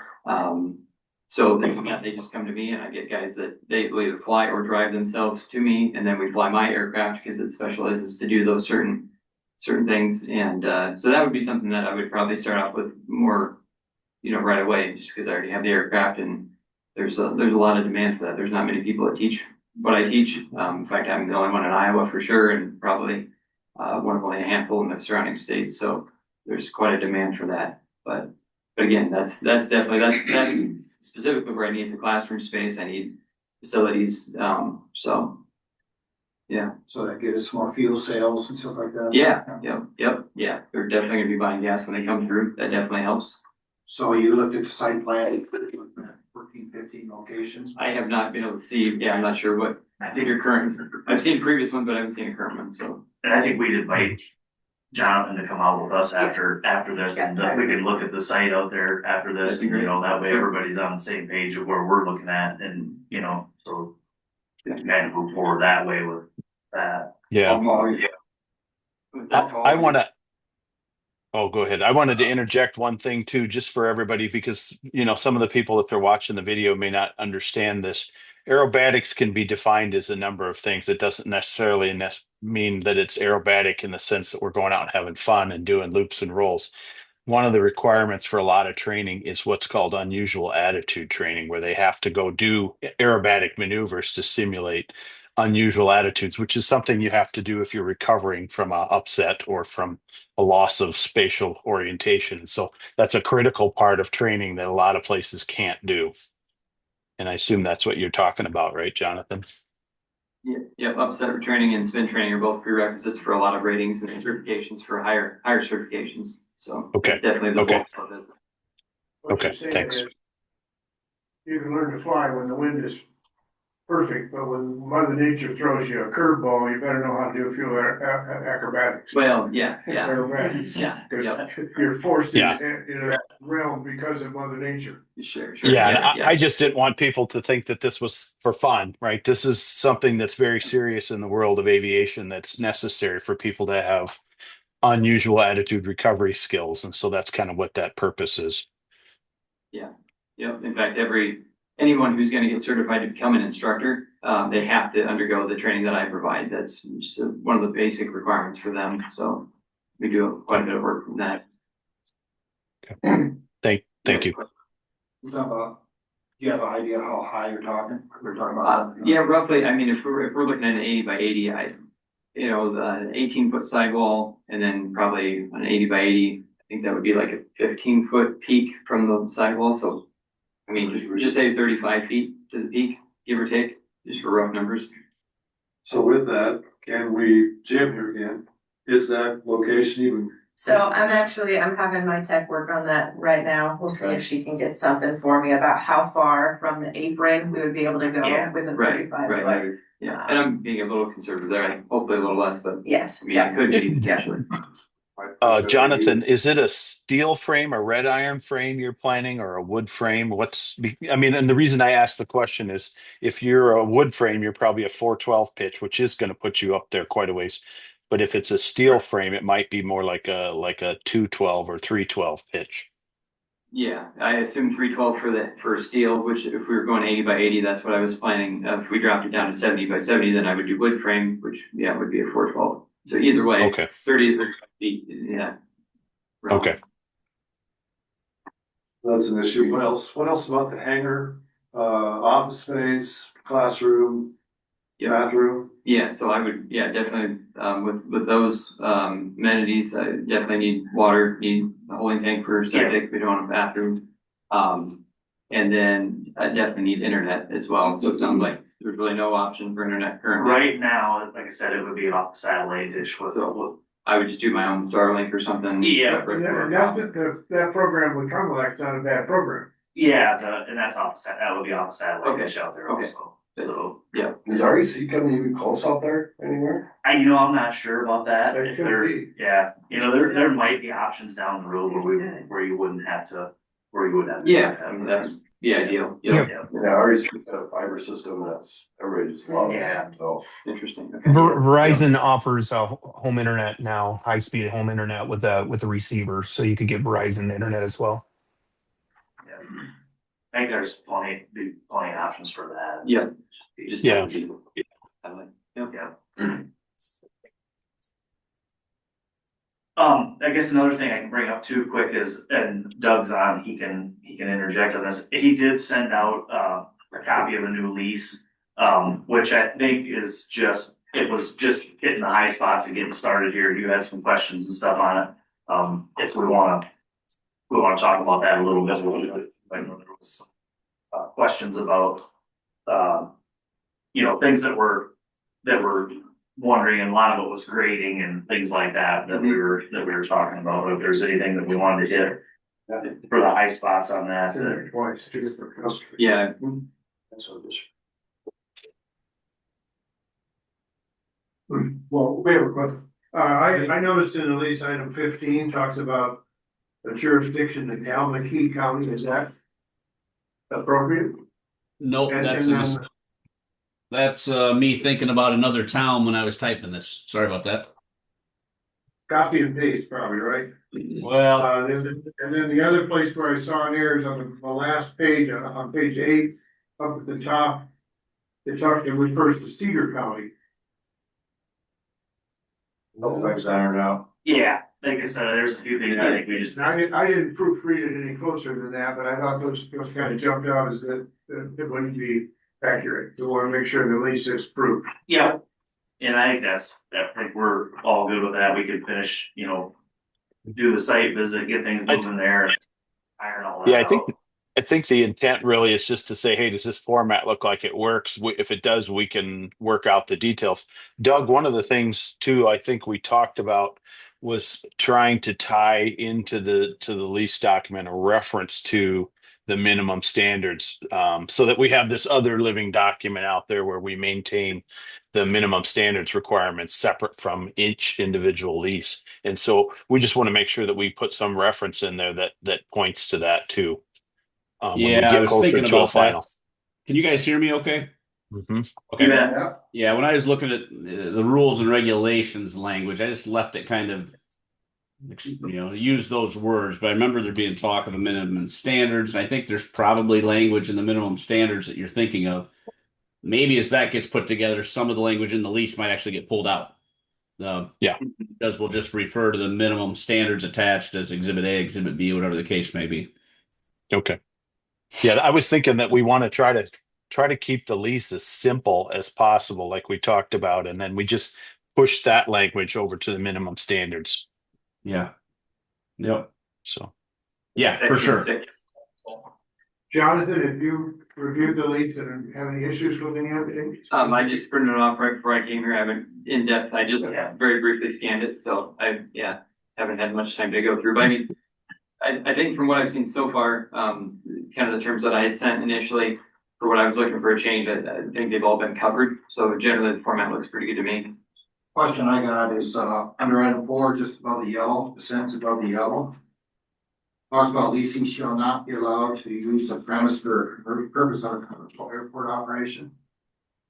[SPEAKER 7] So they just come to me, and I get guys that they will either fly or drive themselves to me, and then we fly my aircraft because it specializes to do those certain things. And so that would be something that I would probably start off with more, right away, just because I already have the aircraft, and there's a lot of demand for that. There's not many people that teach what I teach. In fact, I'm the only one in Iowa for sure, and probably one of only a handful in the surrounding states. So there's quite a demand for that. But again, that's definitely specifically where I need the classroom space. I need facilities. So yeah.
[SPEAKER 8] So that gives us more fuel sales and stuff like that?
[SPEAKER 7] Yeah. Yeah. They're definitely gonna be buying gas when they come through. That definitely helps.
[SPEAKER 8] So you looked at the site plan, 14, 15 locations?
[SPEAKER 7] I have not been able to see. Yeah, I'm not sure what I think your current. I've seen previous ones, but I haven't seen a current one. So,
[SPEAKER 1] And I think we'd invite Jonathan to come out with us after this, and we can look at the site out there after this, and that way everybody's on the same page of where we're looking at, and so kind of move forward that way with that.
[SPEAKER 5] Yeah.
[SPEAKER 7] with that,
[SPEAKER 5] I want to. Oh, go ahead. I wanted to interject one thing too, just for everybody, because some of the people, if they're watching the video, may not understand this. Aerobatics can be defined as a number of things. It doesn't necessarily mean that it's aerobatic in the sense that we're going out and having fun and doing loops and rolls. One of the requirements for a lot of training is what's called unusual attitude training, where they have to go do aerobatic maneuvers to simulate unusual attitudes, which is something you have to do if you're recovering from an upset or from a loss of spatial orientation. So that's a critical part of training that a lot of places can't do. And I assume that's what you're talking about, right, Jonathan?
[SPEAKER 7] Yep. Upset training and spin training are both prerequisites for a lot of ratings and certifications for higher certifications. So
[SPEAKER 5] Okay.
[SPEAKER 7] it's definitely the bulk of this.
[SPEAKER 6] What
[SPEAKER 5] Okay,
[SPEAKER 6] you're saying
[SPEAKER 5] thanks.
[SPEAKER 6] is you can learn to fly when the wind is perfect, but when Mother Nature throws you a curveball, you better know how to do a few acrobatics.
[SPEAKER 7] Well, yeah,
[SPEAKER 6] Acrobatics,
[SPEAKER 7] yeah,
[SPEAKER 6] because
[SPEAKER 7] yeah,
[SPEAKER 6] you're forced
[SPEAKER 5] Yeah.
[SPEAKER 6] into that realm because of Mother Nature.
[SPEAKER 7] sure,
[SPEAKER 5] Yeah, and
[SPEAKER 7] yeah,
[SPEAKER 5] I just didn't want people to think that this was for fun, right? This is something that's very serious in the world of aviation that's necessary for people to have unusual attitude recovery skills. And so that's kind of what that purpose is.
[SPEAKER 7] yeah. In fact, anyone who's gonna get certified to become an instructor, they have to undergo the training that I provide. That's just one of the basic requirements for them, so we do quite a bit of work from that.
[SPEAKER 5] Thank you.
[SPEAKER 8] We're talking about, do you have an idea how high you're talking? We're talking about.
[SPEAKER 7] Yeah, roughly, I mean, if we're looking at an 80 by 80, the 18-foot sidewall, and then probably an 80 by 80, I think that would be like a 15-foot peak from the sidewall, so, I mean, just say 35 feet to the peak, give or take, just for rough numbers.
[SPEAKER 4] So with that, can we, Jim here again, is that location even?
[SPEAKER 2] So I'm having my tech work on that right now. We'll see if she can get something for me about how far from the apron we would be able to go
[SPEAKER 1] Yeah,
[SPEAKER 2] with a
[SPEAKER 7] right,
[SPEAKER 2] 35
[SPEAKER 7] right.
[SPEAKER 2] foot.
[SPEAKER 7] Yeah, and I'm being a little conservative there, hopefully a little less, but
[SPEAKER 2] Yes,
[SPEAKER 7] I mean, it could be potentially.
[SPEAKER 5] Jonathan, is it a steel frame, a red iron frame you're planning, or a wood frame? I mean, and the reason I asked the question is if you're a wood frame, you're probably a 412 pitch, which is going to put you up there quite a ways. But if it's a steel frame, it might be more like a 212 or 312 pitch.
[SPEAKER 7] Yeah, I assume 312 for steel, which if we were going 80 by 80, that's what I was planning. If we dropped it down to 70 by 70, then I would do wood frame, which would be a 412. So either way,
[SPEAKER 5] Okay.
[SPEAKER 7] 30 to 35 feet, yeah.
[SPEAKER 5] Okay.
[SPEAKER 4] That's an issue. What else? What else about the hangar? Office space, classroom, bathroom?
[SPEAKER 7] Yeah, so I would, definitely, with those, amenities, I definitely need water, need a holding tank for septic, we don't want a bathroom. And then I definitely need internet as well, so it sounds like there's really no option for internet currently.
[SPEAKER 1] Right now, like I said, it would be off satellite dish with
[SPEAKER 7] I would just do my own Starlink or something.
[SPEAKER 1] Yeah.
[SPEAKER 7] separate
[SPEAKER 6] And
[SPEAKER 7] for-
[SPEAKER 6] that program with Comelec, not a bad program.
[SPEAKER 1] yeah, and that's that would be off satellite
[SPEAKER 7] Okay,
[SPEAKER 1] dish out there
[SPEAKER 7] okay.
[SPEAKER 1] also. So,
[SPEAKER 6] Is REC coming even close out there anywhere?
[SPEAKER 1] I'm not sure about that.
[SPEAKER 6] That
[SPEAKER 1] If
[SPEAKER 6] could
[SPEAKER 1] there,
[SPEAKER 6] be.
[SPEAKER 1] yeah, there might be options down the road where you wouldn't have to,
[SPEAKER 7] Yeah, I mean, that's the ideal.
[SPEAKER 1] Yeah.
[SPEAKER 6] REC's got a fiber system that's, everybody just loves.
[SPEAKER 1] Yeah.
[SPEAKER 6] So.
[SPEAKER 7] Interesting. Okay.
[SPEAKER 9] Verizon offers home internet now, high-speed home internet with a receiver, so you could get Verizon internet as well.
[SPEAKER 1] Yeah. I think there's plenty of options for that.
[SPEAKER 7] Yeah. Just
[SPEAKER 5] Yeah.
[SPEAKER 7] Yeah.
[SPEAKER 1] I guess another thing I can bring up too quick is, and Doug's on, he can interject on this. He did send out a copy of a new lease, which I think is it was just hitting the high spots and getting started here. You had some questions and stuff on it. If we wanna talk about that a little bit, I know there was questions about things that were wondering, and a lot of it was grading and things like that we were talking about. If there's anything that we wanted to hit for the high spots on that.
[SPEAKER 6] Twice, two different customers.
[SPEAKER 7] Yeah.
[SPEAKER 6] That's what it is. Well, we have a question. I noticed in the lease item 15 talks about the jurisdiction in Almaquee County. Is that appropriate?
[SPEAKER 10] No,
[SPEAKER 6] And
[SPEAKER 10] that's
[SPEAKER 6] then-
[SPEAKER 10] that's me thinking about another town when I was typing this. Sorry about that.
[SPEAKER 6] Copy and paste probably, right?
[SPEAKER 10] Well,
[SPEAKER 6] And then the other place where I saw an error is on the last page, on page 8, up at the top. It refers to Cedar County.
[SPEAKER 4] No things ironed out.
[SPEAKER 1] Yeah, like I said, there's a few things I think we just.
[SPEAKER 6] I didn't proofread it any closer than that, but I thought those kind of jumped out as that it wouldn't be accurate. We want to make sure the lease is proof.
[SPEAKER 1] Yeah, and I think we're all good with that. We could finish, do the site visit, get things moving there, iron all that
[SPEAKER 5] Yeah,
[SPEAKER 1] out.
[SPEAKER 5] I think the intent really is just to say, hey, does this format look like it works? If it does, we can work out the details. Doug, one of the things too, I think we talked about was trying to tie into the lease document a reference to the minimum standards, so that we have this other living document out there where we maintain the minimum standards requirements separate from each individual lease. And so we just want to make sure that we put some reference in there that points to that too. When we
[SPEAKER 10] Yeah, I
[SPEAKER 5] get
[SPEAKER 10] was
[SPEAKER 5] closer
[SPEAKER 10] thinking
[SPEAKER 5] to a
[SPEAKER 10] about that.
[SPEAKER 5] final.
[SPEAKER 10] Can you guys hear me okay?
[SPEAKER 5] Mhm.
[SPEAKER 10] Okay.
[SPEAKER 1] Yeah.
[SPEAKER 10] Yeah, when I was looking at the rules and regulations language, I just left it kind of, use those words. But I remember there being talk of a minimum standards, and I think there's probably language in the minimum standards that you're thinking of. Maybe as that gets put together, some of the language in the lease might actually get pulled out.
[SPEAKER 5] Yeah.
[SPEAKER 10] Because we'll just refer to the minimum standards attached as Exhibit A, Exhibit B, whatever the case may be.
[SPEAKER 5] Okay. Yeah, I was thinking that we want to try to keep the lease as simple as possible, like we talked about, and then we just push that language over to the minimum standards.
[SPEAKER 10] Yeah. Yep.
[SPEAKER 5] So
[SPEAKER 10] Yeah, for sure.
[SPEAKER 6] Jonathan, have you reviewed the lease and have any issues with any of it?
[SPEAKER 7] I just printed it off right before I came here. I haven't in depth. I just very briefly scanned it, so I haven't had much time to go through. But I mean, I think from what I've seen so far, kind of the terms that I had sent initially for what I was looking for a change, I think they've all been covered. So generally, the format looks pretty good to me.
[SPEAKER 8] Question I got is, under item 4, just above the yellow, the sentence above the yellow. Talks about leasing shall not be allowed to use a premise for purpose of a commercial airport operation.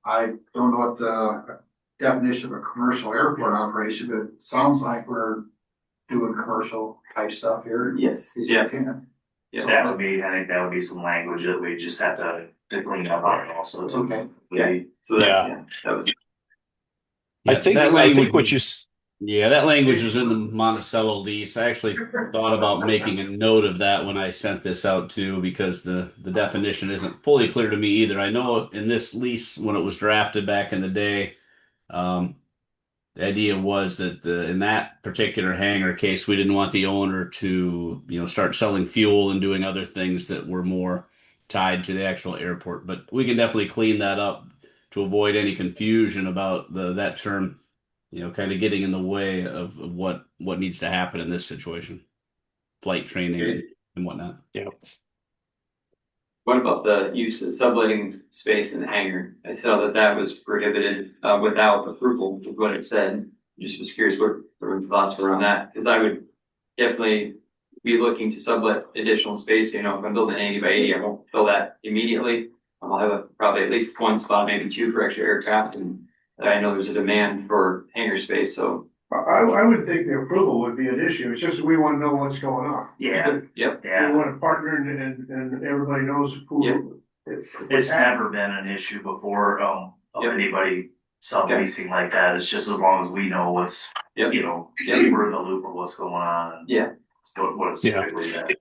[SPEAKER 8] I don't know what the definition of a commercial airport operation, but it sounds like we're doing commercial type stuff here.
[SPEAKER 7] Yes.
[SPEAKER 8] Yeah.
[SPEAKER 7] Yeah.
[SPEAKER 1] That would be, I think that would be some language that we just have to clean up on also.
[SPEAKER 8] Okay.
[SPEAKER 7] Okay. So that was.
[SPEAKER 5] I think what you
[SPEAKER 10] that language is in the Monticello lease. I actually thought about making a note of that when I sent this out too, because the definition isn't fully clear to me either. I know in this lease, when it was drafted back in the day, the idea was that in that particular hangar case, we didn't want the owner to, start selling fuel and doing other things that were more tied to the actual airport. But we can definitely clean that up to avoid any confusion about that term, kind of getting in the way of what needs to happen in this situation, flight training and whatnot.
[SPEAKER 5] Yeah.
[SPEAKER 7] What about the use of subletting space in the hangar? I saw that was prohibited without approval, is what it said. Just was curious what your thoughts were on that, because I would definitely be looking to sublet additional space. If I'm building an 80 by 80, I won't fill that immediately. I'll have probably at least one spot, maybe 2 for extra aircraft, and I know there's a demand for hangar space. So
[SPEAKER 6] I would think the approval would be an issue. It's just we want to know what's going on.
[SPEAKER 1] Yeah.
[SPEAKER 7] Yep.
[SPEAKER 6] We
[SPEAKER 1] Yeah.
[SPEAKER 6] want to partner and everybody knows who.
[SPEAKER 7] Yep.
[SPEAKER 1] It's never been an issue before, of
[SPEAKER 7] Yep.
[SPEAKER 1] anybody subleasing like that. It's just as long as we know what's,
[SPEAKER 7] Yep.
[SPEAKER 1] we're in the loop of what's going on.
[SPEAKER 7] Yeah.
[SPEAKER 1] What's typically that.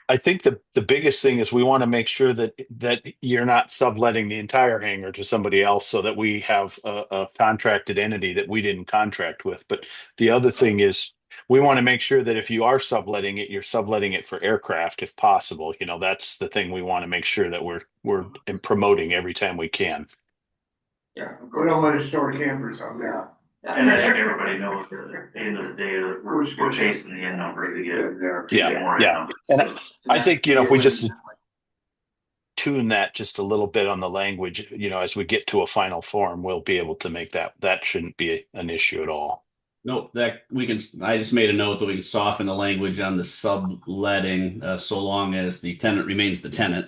[SPEAKER 5] I think the biggest thing is we want to make sure that you're not subletting the entire hangar to somebody else, so that we have a contracted entity that we didn't contract with. But the other thing is we want to make sure that if you are subletting it, you're subletting it for aircraft if possible. That's the thing we want to make sure that we're promoting every time we can.
[SPEAKER 7] Yeah.
[SPEAKER 6] We don't want to store campers out there.
[SPEAKER 1] And I think everybody knows that at the end of the day, that we're chasing the end number to get more end numbers.
[SPEAKER 5] And
[SPEAKER 1] So-
[SPEAKER 5] I think, if we just tune that just a little bit on the language, as we get to a final form, we'll be able to make that shouldn't be an issue at all.
[SPEAKER 10] Nope, I just made a note that we can soften the language on the subletting, so long as the tenant remains the tenant,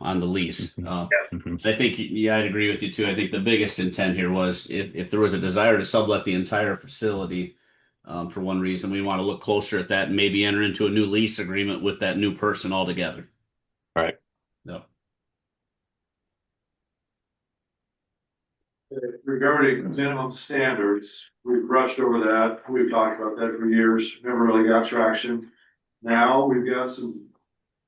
[SPEAKER 10] on the lease.
[SPEAKER 5] Mhm.
[SPEAKER 10] I think, I'd agree with you too. I think the biggest intent here was if there was a desire to sublet the entire facility, for one reason, we want to look closer at that and maybe enter into a new lease agreement with that new person altogether.
[SPEAKER 5] Right.
[SPEAKER 10] No.
[SPEAKER 4] Regarding minimum standards, we've brushed over that. We've talked about that for years. Never really got traction. Now we've got some,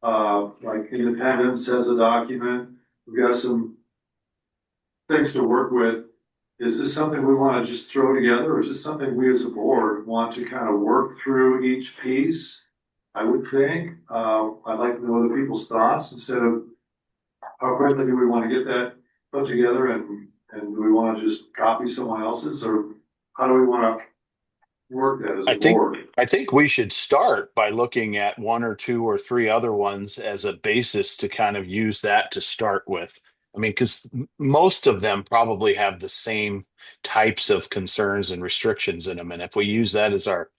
[SPEAKER 4] like Independence has a document. We've got some things to work with. Is this something we want to just throw together, or is this something we as a board want to kind of work through each piece? I would think. I'd like to know other people's thoughts instead of how quickly do we want to get that put together, and do we want to just copy someone else's, or how do we want to work that as
[SPEAKER 5] I
[SPEAKER 4] a
[SPEAKER 5] think
[SPEAKER 4] board.
[SPEAKER 5] I think we should start by looking at one or two or three other ones as a basis to kind of use that to start with. I mean, because most of them probably have the same types of concerns and restrictions in them, and if we use that as our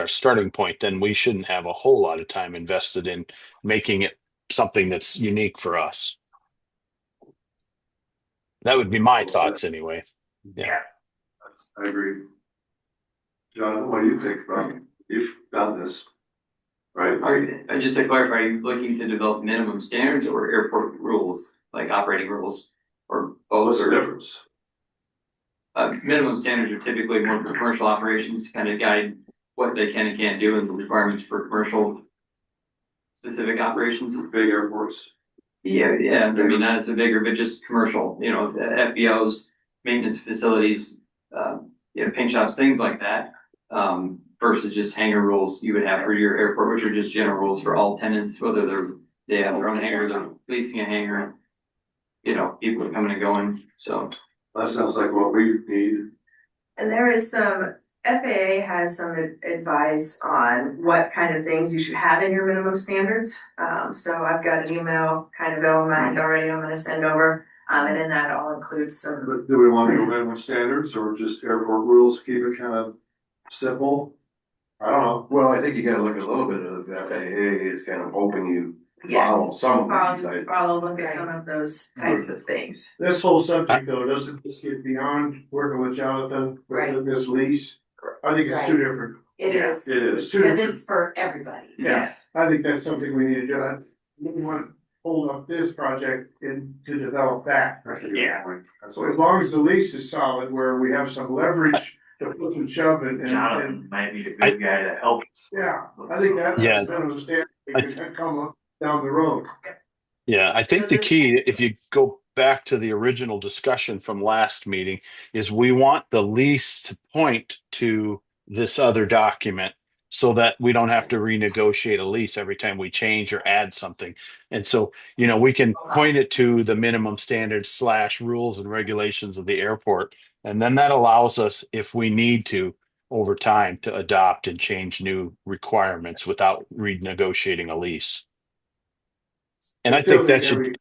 [SPEAKER 5] starting point, then we shouldn't have a whole lot of time invested in making it something that's unique for us. That would be my thoughts anyway. Yeah.
[SPEAKER 4] I agree. John, what do you think, Rob? You've done this, right?
[SPEAKER 7] Just to clarify, are you looking to develop minimum standards or airport rules, like operating rules? Or both?
[SPEAKER 4] What's the
[SPEAKER 7] Or
[SPEAKER 4] difference?
[SPEAKER 7] minimum standards are typically more for commercial operations to kind of guide what they can and can't do and the requirements for commercial specific operations.
[SPEAKER 4] Big airports.
[SPEAKER 7] Yeah, I mean, not as a bigger, but just commercial, you know, the FBOs, maintenance facilities, paint shops, things like that. Versus just hangar rules you would have for your airport, which are just general rules for all tenants, whether they have their own hangar, they're leasing a hangar, people are coming and going, so.
[SPEAKER 4] That sounds like what we need.
[SPEAKER 2] And there is some, FAA has some advice on what kind of things you should have in your minimum standards. So I've got an email kind of in mind already I'm gonna send over. And in that I'll include some.
[SPEAKER 4] But do we want to go minimum standards or just airport rules, keep it kind of simple? I don't know.
[SPEAKER 8] Well, I think you gotta look at a little bit of the FAA is kind of hoping you
[SPEAKER 2] Yeah.
[SPEAKER 8] follow some of these.
[SPEAKER 2] I'll look at some of those types of things.
[SPEAKER 6] This whole subject though, doesn't just get beyond working with Jonathan
[SPEAKER 2] Right.
[SPEAKER 6] with this lease? I think it's two different.
[SPEAKER 2] It is,
[SPEAKER 4] It is.
[SPEAKER 6] It's two
[SPEAKER 2] because
[SPEAKER 6] different.
[SPEAKER 2] it's for everybody.
[SPEAKER 6] Yes, I think that's something we need to do. We want to hold up this project and to develop that.
[SPEAKER 1] Yeah.
[SPEAKER 6] So as long as the lease is solid, where we have some leverage to push and shove it and,
[SPEAKER 1] Jonathan might be a good guy to help us.
[SPEAKER 6] yeah, I think that's
[SPEAKER 5] Yeah.
[SPEAKER 6] minimum standard, it can come up down the road.
[SPEAKER 5] Yeah, I think the key, if you go back to the original discussion from last meeting, is we want the lease to point to this other document so that we don't have to renegotiate a lease every time we change or add something. And so, we can point it to the minimum standards / rules and regulations of the airport. And then that allows us, if we need to, over time, to adopt and change new requirements without renegotiating a lease. And I think that should.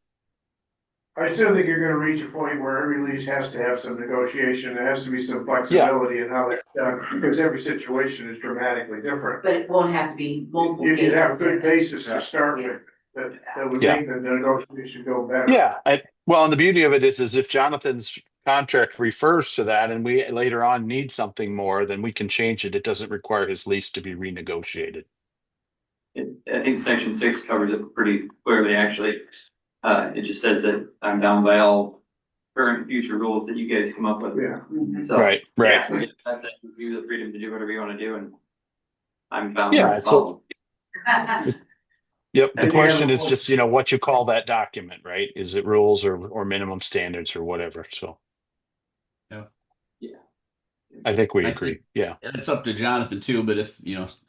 [SPEAKER 6] I still think you're gonna reach a point where every lease has to have some negotiation, there has to be some flexibility in how that's done, because every situation is dramatically different.
[SPEAKER 11] But it won't have to be multiple.
[SPEAKER 6] You could have a
[SPEAKER 11] pages.
[SPEAKER 6] good basis to start with, that would make the negotiation go better.
[SPEAKER 5] Yeah, well, and the beauty of it is if Jonathan's contract refers to that and we later on need something more, then we can change it. It doesn't require his lease to be renegotiated.
[SPEAKER 7] I think section 6 covers it pretty clearly, actually. It just says that I'm bound by all current and future rules that you guys come up with.
[SPEAKER 6] Yeah.
[SPEAKER 7] So.
[SPEAKER 5] Right.
[SPEAKER 7] Yeah, that gives you the freedom to do whatever you wanna do, and I'm bound.
[SPEAKER 5] Yeah,
[SPEAKER 7] to
[SPEAKER 5] so-
[SPEAKER 7] follow.
[SPEAKER 5] Yep. The
[SPEAKER 6] And
[SPEAKER 5] question
[SPEAKER 6] yeah,
[SPEAKER 5] is just, what you call that document, right? Is it rules or minimum standards or whatever? So.
[SPEAKER 10] Yeah.
[SPEAKER 5] I think we
[SPEAKER 10] I
[SPEAKER 5] agree. Yeah.
[SPEAKER 10] And it's up to Jonathan too, but if,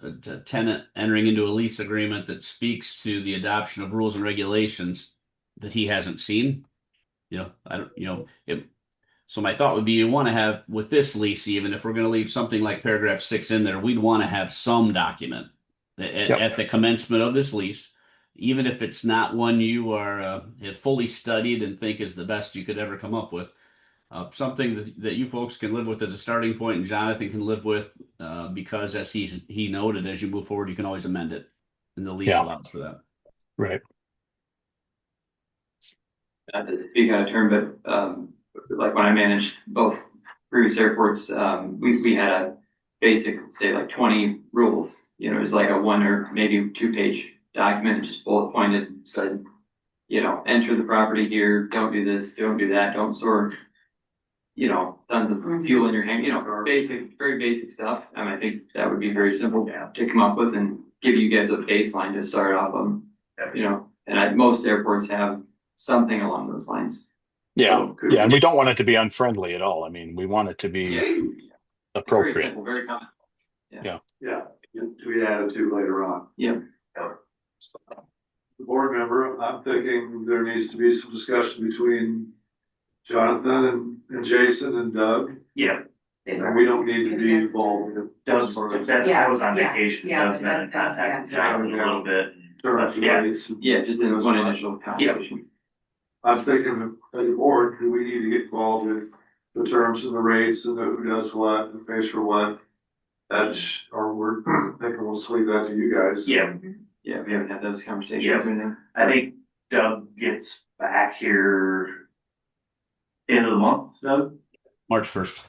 [SPEAKER 10] a tenant entering into a lease agreement that speaks to the adoption of rules and regulations that he hasn't seen, so my thought would be you want to have with this lease, even if we're going to leave something like paragraph 6 in there, we'd want to have some document at the commencement of this lease, even if it's not one you are have fully studied and think is the best you could ever come up with. Something that you folks can live with as a starting point, and Jonathan can live with, because as he noted, as you move forward, you can always amend it, and the lease allows for that.
[SPEAKER 5] Right.
[SPEAKER 7] Not to speak out of turn, but like when I managed both previous airports, we had a basic, say like 20 rules. It was like a 1 or maybe 2-page document, just bullet pointed, said, enter the property here, don't do this, don't do that, don't store tons of fuel in your hand, very basic stuff. And I think that would be very simple to come up with and give you guys a baseline to start off on, and most airports have something along those lines.
[SPEAKER 5] Yeah.
[SPEAKER 7] So,
[SPEAKER 5] Yeah. And we don't want it to be unfriendly at all. I mean, we want it to be
[SPEAKER 7] Very
[SPEAKER 5] appropriate.
[SPEAKER 7] simple, very common sense.
[SPEAKER 4] Yeah, to be added to later on.
[SPEAKER 7] Yeah.
[SPEAKER 4] The board member, I'm thinking there needs to be some discussion between Jonathan and Jason and Doug.
[SPEAKER 1] Yeah,
[SPEAKER 4] And we don't need to be involved in
[SPEAKER 1] Doug's, that was on
[SPEAKER 11] Yeah,
[SPEAKER 1] vacation,
[SPEAKER 11] yeah,
[SPEAKER 1] Doug's been in contact with John a little bit.
[SPEAKER 4] terms of
[SPEAKER 1] Yeah.
[SPEAKER 4] rates.
[SPEAKER 7] Yeah, just in one initial conversation.
[SPEAKER 4] I'm thinking, as a board, do we need to get involved in the terms and the rates and who does what, and pays for what? That's, or we're thinking we'll leave that to you guys.
[SPEAKER 1] Yeah,
[SPEAKER 7] Yeah, we haven't had those conversations
[SPEAKER 1] Yeah.
[SPEAKER 7] or anything.
[SPEAKER 1] I think Doug gets back here end of the month, Doug?
[SPEAKER 10] March 1st.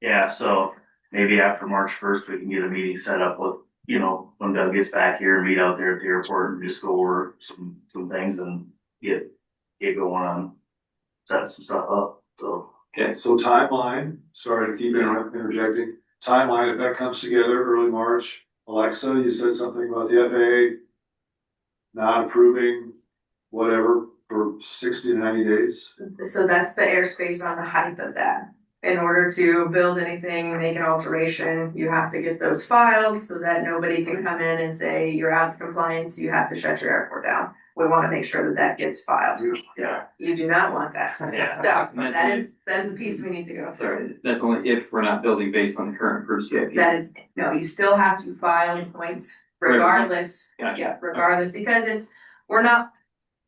[SPEAKER 1] Yeah, so maybe after March 1st, we can get a meeting set up with, you know, when Doug gets back here, meet out there at the airport and just go over some things and get going on setting some stuff up, so.
[SPEAKER 4] Okay, so timeline, sorry to keep interjecting, timeline, if that comes together early March, Alexa, you said something about the FAA not approving whatever for 60 to 90 days.
[SPEAKER 2] So that's the airspace on the height of that. In order to build anything, make an alteration, you have to get those filed so that nobody can come in and say you're out of compliance, you have to shut your airport down. We wanna make sure that that gets filed.
[SPEAKER 1] Yeah.
[SPEAKER 2] You do not want that.
[SPEAKER 1] Yeah.
[SPEAKER 2] So that is a piece we need to go through.
[SPEAKER 7] Sorry, that's only if we're not building based on the current approved CIP.
[SPEAKER 2] That is, no, you still have to file points regardless.
[SPEAKER 7] Gotcha.
[SPEAKER 2] Yeah, regardless, because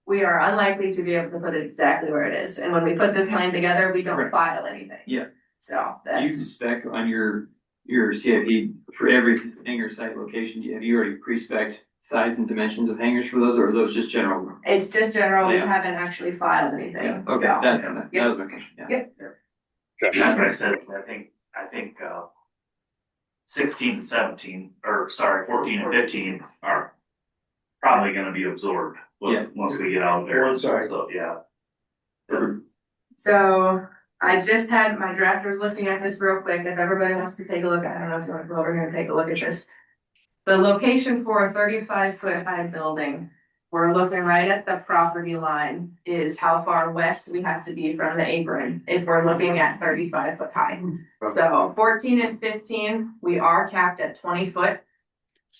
[SPEAKER 2] we are unlikely to be able to put it exactly where it is. And when we put this plan together, we don't
[SPEAKER 7] Right.
[SPEAKER 2] file anything.
[SPEAKER 7] Yeah.
[SPEAKER 2] So
[SPEAKER 7] Do you
[SPEAKER 2] that's,
[SPEAKER 7] spec on your CIP for every hangar site location? Have you already pre-spec size and dimensions of hangars for those, or are those just general?
[SPEAKER 2] it's just general, we
[SPEAKER 7] Yeah.
[SPEAKER 2] haven't actually filed anything.
[SPEAKER 7] Okay,
[SPEAKER 2] No.
[SPEAKER 7] that was my question, yeah.
[SPEAKER 2] Yep.
[SPEAKER 1] That's what I said, I think 16 and 17, or sorry, 14 and 15 are probably gonna be absorbed once we get out there.
[SPEAKER 4] One side.
[SPEAKER 1] So, yeah.
[SPEAKER 2] So I just had my drafters looking at this real quick, if everybody wants to take a look, I don't know if you wanna go over here and take a look at this. The location for a 35-foot high building, we're looking right at the property line, is how far west we have to be from the apron if we're looking at 35-foot high. So 14 and 15, we are capped at 20 foot.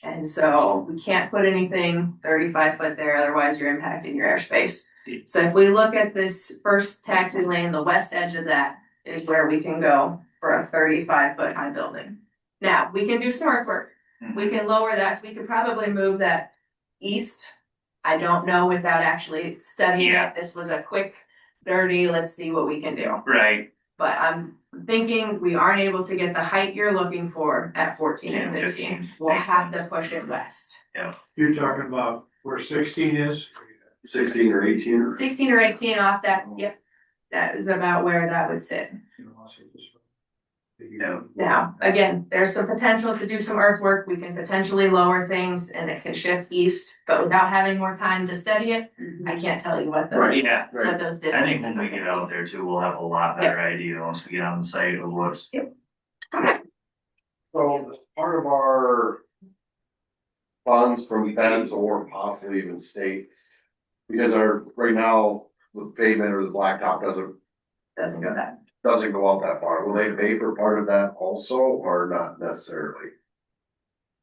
[SPEAKER 2] And so we can't put anything 35 foot there, otherwise you're impacting your airspace. So if we look at this first taxi lane, the west edge of that is where we can go for a 35-foot high building. Now, we can do some earthwork. We can lower that, so we could probably move that east. I don't know without actually studying
[SPEAKER 1] Yeah.
[SPEAKER 2] it. This was a quick, dirty, let's see what we can do.
[SPEAKER 1] Right,
[SPEAKER 2] But I'm thinking we aren't able to get the height you're looking for at 14 and 15. We'll have to push it west.
[SPEAKER 6] You're talking about where 16 is?
[SPEAKER 4] 16 or 18 or.
[SPEAKER 2] 16 or 18 off that, yep. That is about where that would sit.
[SPEAKER 1] yeah,
[SPEAKER 2] Now, again, there's some potential to do some earthwork. We can potentially lower things and it can shift east, but without having more time to study it, I can't tell you what those,
[SPEAKER 1] yeah.
[SPEAKER 2] what those
[SPEAKER 1] I think
[SPEAKER 2] distances
[SPEAKER 1] when
[SPEAKER 2] are.
[SPEAKER 1] we get out there too, we'll have a lot better idea once we get on the site of what's.
[SPEAKER 12] So as part of our funds from feds or possibly even states, because right now, the pavement or the blacktop
[SPEAKER 2] Doesn't go that.
[SPEAKER 12] doesn't go out that far. Will they pay for part of that also or not necessarily?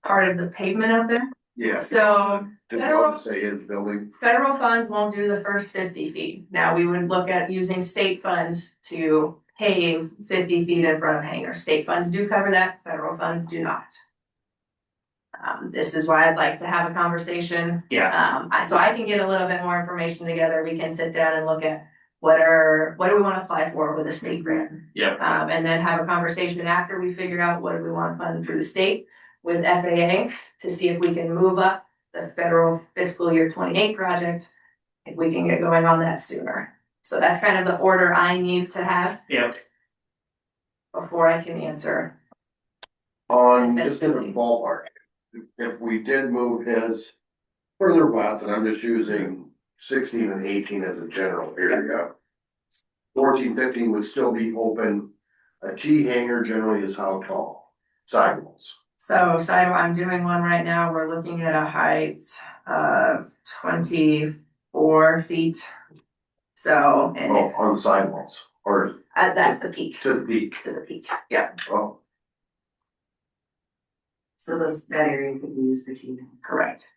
[SPEAKER 2] Part of the pavement out there.
[SPEAKER 12] Yeah.
[SPEAKER 2] So
[SPEAKER 12] Didn't
[SPEAKER 2] federal-
[SPEAKER 12] want to say his building.
[SPEAKER 2] federal funds won't do the first 50 feet. Now, we would look at using state funds to pave 50 feet in front of hangars. State funds do cover that, federal funds do not. This is why I'd like to have a conversation.
[SPEAKER 1] Yeah,
[SPEAKER 2] So I can get a little bit more information together. We can sit down and look at what do we want to apply for with a state grant?
[SPEAKER 1] yeah,
[SPEAKER 2] And then have a conversation after we figure out what do we want to fund through the state with FAA to see if we can move up the federal fiscal year 28 project, if we can get going on that sooner. So that's kind of the order I need to have
[SPEAKER 1] yeah.
[SPEAKER 2] before I can answer.
[SPEAKER 12] On just in the ballpark, if we did move his further west, and I'm just using 16 and 18 as a general area. 14, 15 would still be open. A T hangar generally is how tall? Sidewalls.
[SPEAKER 2] So I'm doing one right now. We're looking at a height of 24 feet. So, and
[SPEAKER 12] Oh, on the sidewalls or
[SPEAKER 2] that's the peak,
[SPEAKER 12] to the peak.
[SPEAKER 2] to the peak. Yeah,
[SPEAKER 12] Oh,
[SPEAKER 11] So that area could be used for teething.
[SPEAKER 2] correct.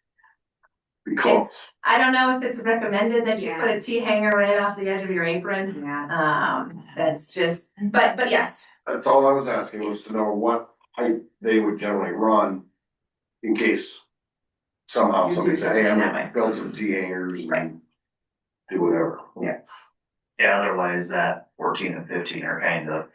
[SPEAKER 12] Be close.
[SPEAKER 2] I don't know if it's recommended that you put a T hanger right off the edge of your apron.
[SPEAKER 11] Yeah.
[SPEAKER 2] That's just, but yes.
[SPEAKER 12] That's all I was asking, was to know what height they would generally run in case somehow
[SPEAKER 2] You
[SPEAKER 12] somebody
[SPEAKER 2] do
[SPEAKER 12] said, hey, I'm
[SPEAKER 2] something that
[SPEAKER 12] gonna
[SPEAKER 2] way.
[SPEAKER 12] build some T hangers
[SPEAKER 2] Right.
[SPEAKER 12] and do whatever.
[SPEAKER 1] Yeah, otherwise that 14 and 15 are kind of.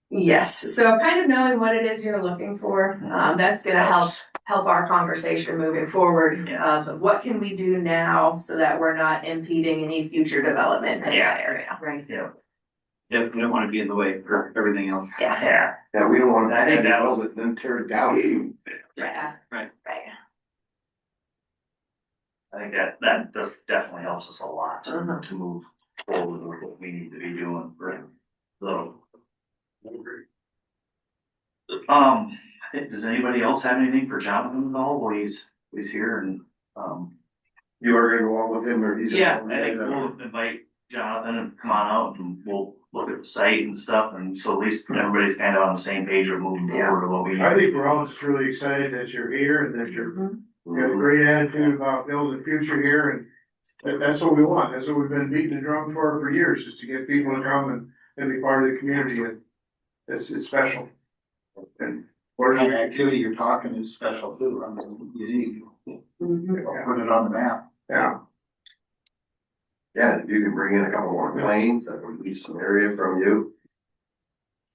[SPEAKER 2] Yes, so kind of knowing what it is you're looking for, that's gonna help our conversation moving forward.
[SPEAKER 1] Yes.
[SPEAKER 2] Of what can we do now so that we're not impeding any future development in that area?
[SPEAKER 11] Right.
[SPEAKER 1] Yeah.
[SPEAKER 7] Yep, we don't want to be in the way for everything else.
[SPEAKER 2] Yeah.
[SPEAKER 12] Yeah, we don't want to,
[SPEAKER 1] I think that was-
[SPEAKER 12] build it and then tear it down.
[SPEAKER 2] Yeah.
[SPEAKER 7] Right.
[SPEAKER 2] Right.
[SPEAKER 1] I think that does definitely helps us a lot
[SPEAKER 2] Mhm.
[SPEAKER 1] to move forward with what we need to be doing, right? So. Does anybody else have anything for Jonathan at all? Well, he's here and,
[SPEAKER 12] You are gonna go on with him or he's?
[SPEAKER 1] yeah, I think we'll invite Jonathan and come on out and we'll look at the site and stuff. And so at least everybody's kind of on the same page of moving forward to what we.
[SPEAKER 6] I think we're all just really excited that you're here and that you got a great attitude about building the future here, and that's what we want. That's what we've been beating the drum for years, is to get people to come and be part of the community, and it's special. And
[SPEAKER 8] What kind of activity you're talking is special too, I mean, you need to put it on the map.
[SPEAKER 6] yeah,
[SPEAKER 12] Yeah, if you can bring in a couple more planes, that would be some area from you.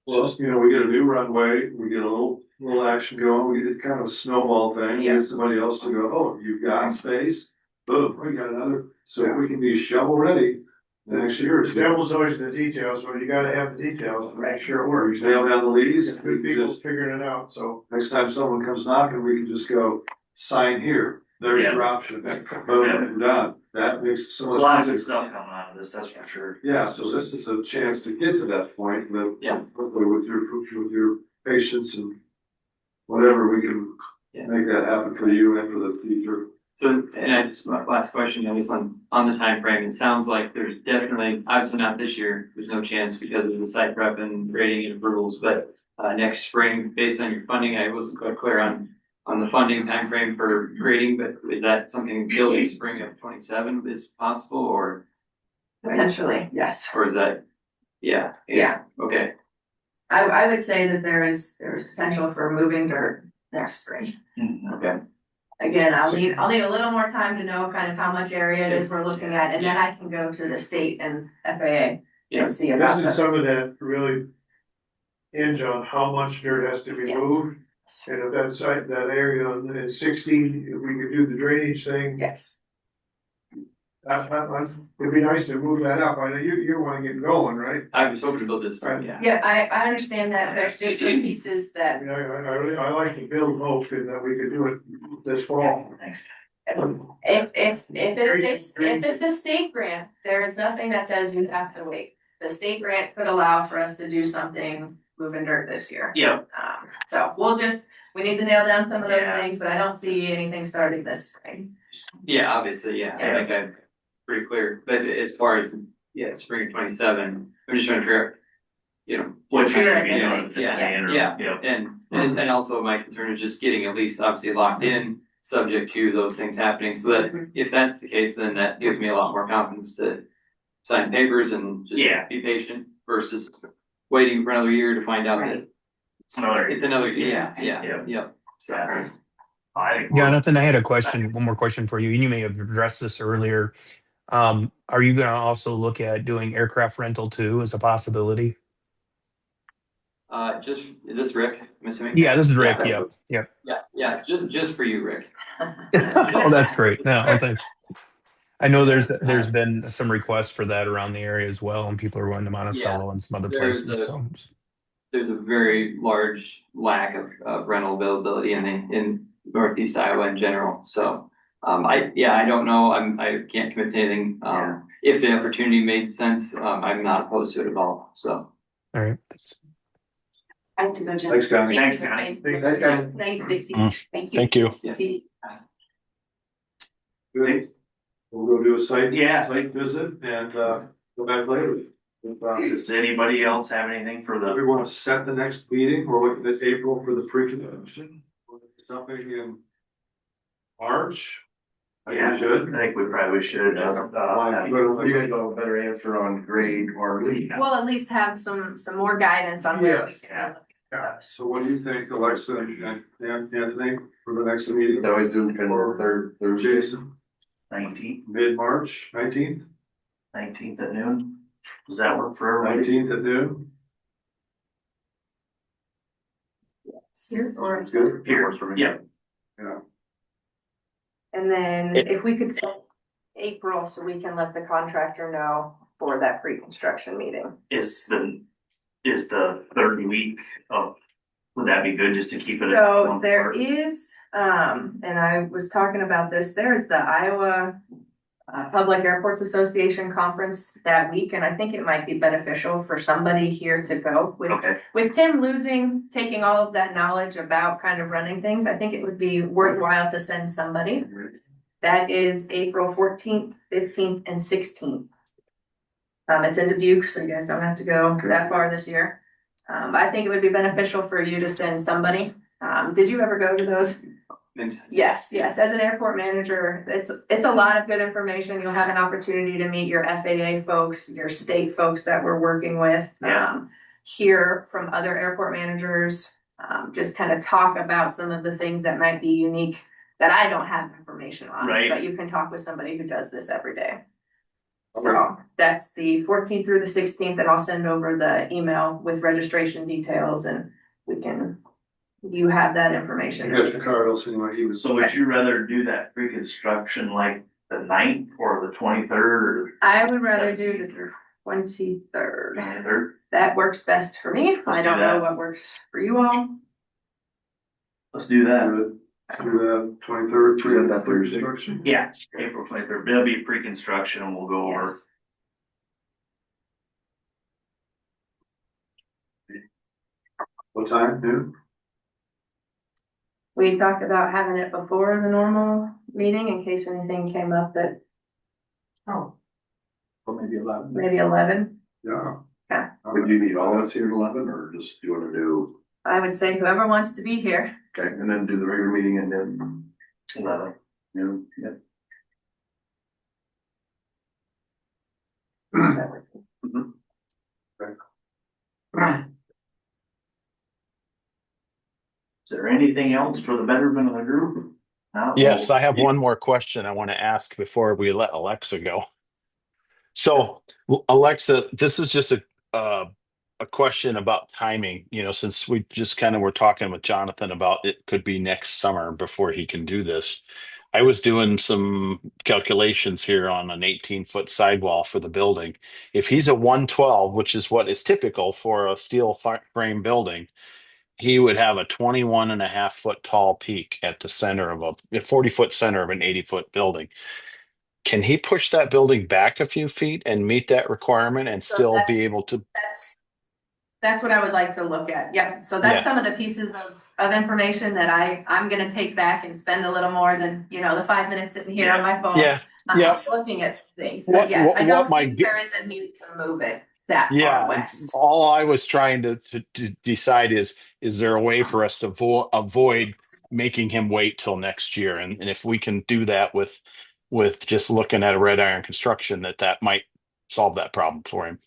[SPEAKER 4] Well, you know, we get a new runway, we get a little action going, we get kind of a snowball thing, we get somebody else to go, oh, you've got space, boom, we got another, so if we can be shovel ready the next year or
[SPEAKER 6] the
[SPEAKER 4] two.
[SPEAKER 6] devil's always in the details, but you gotta have the details to make sure it works.
[SPEAKER 4] Nail down the leads, we
[SPEAKER 6] Good
[SPEAKER 4] can
[SPEAKER 6] people
[SPEAKER 4] just,
[SPEAKER 6] figuring it out, so.
[SPEAKER 4] next time someone comes knocking, we can just go, sign here, there's your option, boom, we're done. That makes it so
[SPEAKER 1] There's
[SPEAKER 4] much
[SPEAKER 1] a lot of
[SPEAKER 4] easier.
[SPEAKER 1] good stuff coming out of this, that's for sure.
[SPEAKER 4] Yeah, so this is a chance to get to that point, but
[SPEAKER 7] Yeah.
[SPEAKER 4] hopefully with your patience and whatever, we can
[SPEAKER 7] Yeah.
[SPEAKER 4] make that happen for you and for the future.
[SPEAKER 7] So, and I just, my last question, at least on the time frame. It sounds like there's definitely, obviously not this year, there's no chance because of the site prep and grading and approvals, but next spring, based on your funding, I wasn't quite clear on the funding time frame for grading, but is that something building spring of 27 is possible, or
[SPEAKER 2] Potentially, yes.
[SPEAKER 7] is that, yeah?
[SPEAKER 2] Yeah.
[SPEAKER 7] Okay,
[SPEAKER 2] I would say that there's potential for moving dirt next spring.
[SPEAKER 7] okay.
[SPEAKER 2] Again, I'll need a little more time to know kind of how much area it is we're looking at, and then I can go to the state and FAA
[SPEAKER 7] Yeah.
[SPEAKER 2] and see about
[SPEAKER 6] Doesn't
[SPEAKER 2] this.
[SPEAKER 6] some of that really hinge on how much dirt has to be
[SPEAKER 2] Yes.
[SPEAKER 6] moved? And if that site, that area in 16, if we could do the drainage thing,
[SPEAKER 2] Yes,
[SPEAKER 6] it'd be nice to move that up. I know you wanna get going, right?
[SPEAKER 7] I was hoping to build this spring, yeah.
[SPEAKER 2] yeah, I understand that there's just some pieces
[SPEAKER 6] I
[SPEAKER 2] that,
[SPEAKER 6] mean, I like to build hope and that we could do it this fall.
[SPEAKER 1] Thanks.
[SPEAKER 2] if it's a state grant, there is nothing that says you have to wait. The state grant could allow for us to do something moving dirt this year.
[SPEAKER 1] Yeah,
[SPEAKER 2] So we need to nail down some of those
[SPEAKER 1] Yeah.
[SPEAKER 2] things, but I don't see anything starting this spring.
[SPEAKER 7] Yeah, obviously, yeah, I think it's pretty clear, but as far as, yeah, spring of 27, I'm just trying to figure out, you know.
[SPEAKER 1] what
[SPEAKER 2] Sure,
[SPEAKER 1] you're
[SPEAKER 2] I
[SPEAKER 1] gonna be doing,
[SPEAKER 2] think,
[SPEAKER 7] Yeah. And also my concern is just getting at least obviously locked in, subject to those things happening, so that if that's the case, then that gives me a lot more confidence to sign papers and just
[SPEAKER 1] Yeah.
[SPEAKER 7] be patient versus waiting for another year to find out that
[SPEAKER 1] It's another.
[SPEAKER 7] it's another, yeah, so.
[SPEAKER 1] I think.
[SPEAKER 9] Jonathan, I had a question, one more question for you, and you may have addressed this earlier. Are you gonna also look at doing aircraft rental too as a possibility?
[SPEAKER 7] Just, is this Rick, I'm assuming?
[SPEAKER 9] Yeah, this is Rick, yep.
[SPEAKER 7] Yeah, just for you, Rick.
[SPEAKER 9] Oh, that's great. No, thanks. I know there's been some requests for that around the area as well, and people are going to Monticello and some other
[SPEAKER 7] There's
[SPEAKER 9] places, so.
[SPEAKER 7] There's a very large lack of rental availability in Northeast Iowa in general, so. I don't know, I can't commit to anything, if the opportunity made sense, I'm not opposed to it at all, so.
[SPEAKER 9] All right.
[SPEAKER 11] I have to go, Jen.
[SPEAKER 4] Thanks, Connie.
[SPEAKER 1] Thanks, Connie.
[SPEAKER 11] Nice to see you. Thank you.
[SPEAKER 5] Thank you.
[SPEAKER 11] See
[SPEAKER 4] Good. We'll go do a site
[SPEAKER 1] Yeah.
[SPEAKER 4] visit and go back later.
[SPEAKER 1] Does anybody else have anything for
[SPEAKER 4] We
[SPEAKER 1] the,
[SPEAKER 4] want to set the next meeting, we're looking at April for the pre-construction. Something in March,
[SPEAKER 1] Yeah,
[SPEAKER 4] should.
[SPEAKER 1] I think we probably should.
[SPEAKER 12] You guys know a better answer on grade or lead.
[SPEAKER 2] We'll at least have some more guidance on where we
[SPEAKER 4] Yes.
[SPEAKER 2] can.
[SPEAKER 4] So what do you think, Alexa and Anthony, for the next meeting?
[SPEAKER 12] That was doing kind of third,
[SPEAKER 4] Jason,
[SPEAKER 1] 19th
[SPEAKER 4] mid-March, 19th
[SPEAKER 1] at noon. Does that work for everybody?
[SPEAKER 4] 19th at noon?
[SPEAKER 2] Here or.
[SPEAKER 4] Good.
[SPEAKER 1] Here, yeah.
[SPEAKER 4] Yeah.
[SPEAKER 2] And then
[SPEAKER 5] It-
[SPEAKER 2] if we could set April so we can let the contractor know for that pre-construction meeting.
[SPEAKER 1] Is the third week of, would that be good just to keep it? at
[SPEAKER 2] So
[SPEAKER 1] one
[SPEAKER 2] there
[SPEAKER 1] part?
[SPEAKER 2] is, and I was talking about this, there's the Iowa Public Airports Association conference that week, and I think it might be beneficial for somebody here to go with.
[SPEAKER 1] Okay,
[SPEAKER 2] With Tim taking all of that knowledge about kind of running things, I think it would be worthwhile to send somebody. That is April 14th, 15th, and 16th. It's in Dubuque, so you guys don't have to go that far this year. But I think it would be beneficial for you to send somebody. Did you ever go to those? Yes, as an airport manager, it's a lot of good information. You'll have an opportunity to meet your FAA folks, your state folks that we're working with.
[SPEAKER 1] Yeah.
[SPEAKER 2] Hear from other airport managers, just kind of talk about some of the things that might be unique that I don't have information on.
[SPEAKER 1] Right.
[SPEAKER 2] But you can talk with somebody who does this every day. So that's the 14th through the 16th, and I'll send over the email with registration details, and you have that information.
[SPEAKER 4] You got your card, I'll send you my email.
[SPEAKER 1] so would you rather do that pre-construction like the 9th or the 23rd or?
[SPEAKER 2] I would rather do the 23rd.
[SPEAKER 1] 23rd?
[SPEAKER 2] That works best for me.
[SPEAKER 1] Let's
[SPEAKER 2] I
[SPEAKER 1] do
[SPEAKER 2] don't know
[SPEAKER 1] that.
[SPEAKER 2] what works for you all.
[SPEAKER 1] Let's do that.
[SPEAKER 4] Do that 23rd.
[SPEAKER 12] Is that that Thursday?
[SPEAKER 4] Construction.
[SPEAKER 1] Yeah, April 23rd. There'll be pre-construction and we'll go over.
[SPEAKER 2] Yes.
[SPEAKER 4] What time, noon?
[SPEAKER 2] We talked about having it before the normal meeting in case anything came up that. Oh,
[SPEAKER 8] Or maybe 11.
[SPEAKER 2] maybe 11.
[SPEAKER 4] Yeah.
[SPEAKER 12] Would you need all of us here at 11 or just you wanna do,
[SPEAKER 2] I would say whoever wants to be here.
[SPEAKER 12] okay, and then do the regular meeting and then,
[SPEAKER 1] 11.
[SPEAKER 12] you know, yeah.
[SPEAKER 1] Is there anything else for the betterment of the group? No?
[SPEAKER 5] Yes, I have one more question I want to ask before we let Alexa go. So, Alexa, this is just a question about timing. You know, since we just kind of were talking with Jonathan about it could be next summer before he can do this. I was doing some calculations here on an 18-foot sidewall for the building. If he's a 112, which is what is typical for a steel frame building, he would have a 21.5-foot tall peak at the center of a 40-foot center of an 80-foot building. Can he push that building back a few feet and meet that requirement and
[SPEAKER 2] So
[SPEAKER 5] still
[SPEAKER 2] that-
[SPEAKER 5] be able to?
[SPEAKER 2] That's what I would like to look at. Yep. So that's some of the pieces of information that I'm gonna take back and spend a little more than, the 5 minutes sitting here on my phone.
[SPEAKER 5] Yeah.
[SPEAKER 2] Looking at things.
[SPEAKER 5] What-
[SPEAKER 2] But yes, I
[SPEAKER 5] what
[SPEAKER 2] don't
[SPEAKER 5] my
[SPEAKER 2] think
[SPEAKER 5] gu-
[SPEAKER 2] there is a need to move it that far
[SPEAKER 5] Yeah,
[SPEAKER 2] west.
[SPEAKER 5] all I was trying to decide is there a way for us to avoid making him wait till next year? And if we can do that with just looking at a red iron construction, that might solve that problem for him.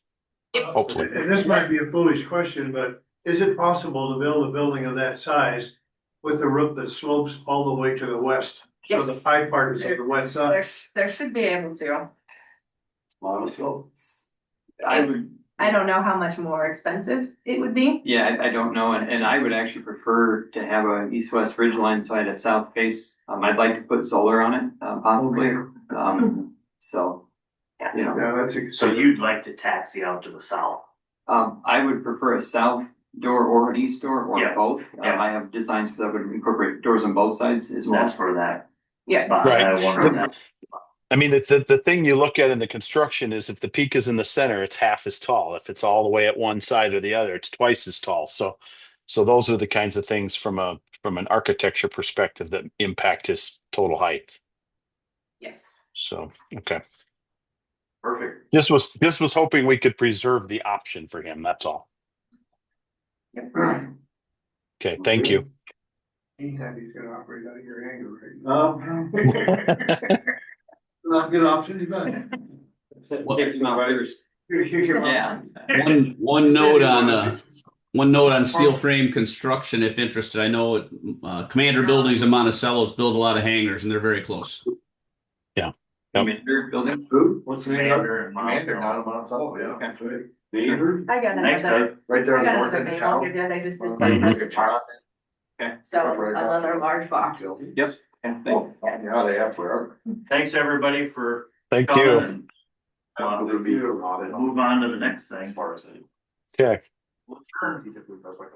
[SPEAKER 5] Hopefully.
[SPEAKER 6] And this might be a foolish question, but is it possible to build a building of that size with a roof that slopes all the way to the west? So the
[SPEAKER 2] Yes.
[SPEAKER 6] high part is on the west side.
[SPEAKER 2] There should be able to.
[SPEAKER 4] Monofill.
[SPEAKER 2] I don't know how much more expensive it would be.
[SPEAKER 7] Yeah, I don't know, and I would actually prefer to have a east-west ridge line, so I had a south face. I'd like to put solar on it, possibly. So,
[SPEAKER 6] Yeah, that's.
[SPEAKER 1] So you'd like to taxi out to the south?
[SPEAKER 7] I would prefer a south door or an east door or
[SPEAKER 1] Yeah.
[SPEAKER 7] both.
[SPEAKER 1] Yeah.
[SPEAKER 7] I have designs for that would incorporate doors on both sides as well.
[SPEAKER 1] That's for that.
[SPEAKER 2] Yeah.
[SPEAKER 1] spot.
[SPEAKER 5] Right.
[SPEAKER 1] I wondered that.
[SPEAKER 5] I mean, the thing you look at in the construction is if the peak is in the center, it's half as tall. If it's all the way at one side or the other, it's twice as tall. So those are the kinds of things from an architecture perspective that impact his total height.
[SPEAKER 2] Yes.
[SPEAKER 5] So, okay.
[SPEAKER 1] Perfect.
[SPEAKER 5] Just was hoping we could preserve the option for him. That's all.
[SPEAKER 2] Yep.
[SPEAKER 5] Okay, thank you.
[SPEAKER 6] Anytime he's gonna operate out of your hangar, right?
[SPEAKER 4] Not a good option, you bet.
[SPEAKER 7] Kicked him out first. Yeah.
[SPEAKER 10] One note on steel frame construction, if interested. I know Commander Buildings in Monticello's build a lot of hangars, and they're very close.
[SPEAKER 7] Commander buildings.
[SPEAKER 12] Who? What's the name of it?
[SPEAKER 1] Commander and
[SPEAKER 12] Commander,
[SPEAKER 1] Monticello.
[SPEAKER 12] not a Monticello, yeah.
[SPEAKER 7] Okay.
[SPEAKER 12] Neighbor,
[SPEAKER 2] I got
[SPEAKER 1] Thanks,
[SPEAKER 2] another,
[SPEAKER 1] Doug.
[SPEAKER 12] right there
[SPEAKER 2] I
[SPEAKER 12] on
[SPEAKER 2] got
[SPEAKER 12] the north
[SPEAKER 2] another
[SPEAKER 12] end of
[SPEAKER 2] name, I'll
[SPEAKER 12] town.
[SPEAKER 2] give you, they just did
[SPEAKER 12] Mhm.
[SPEAKER 2] send us.
[SPEAKER 7] Okay.
[SPEAKER 2] So another large box.
[SPEAKER 7] Yep. And thank-
[SPEAKER 12] Yeah, they have forever.
[SPEAKER 1] Thanks, everybody, for
[SPEAKER 5] Thank
[SPEAKER 1] coming
[SPEAKER 5] you.
[SPEAKER 1] and we'll move on to the next thing.
[SPEAKER 5] Okay.
[SPEAKER 12] He typically does like an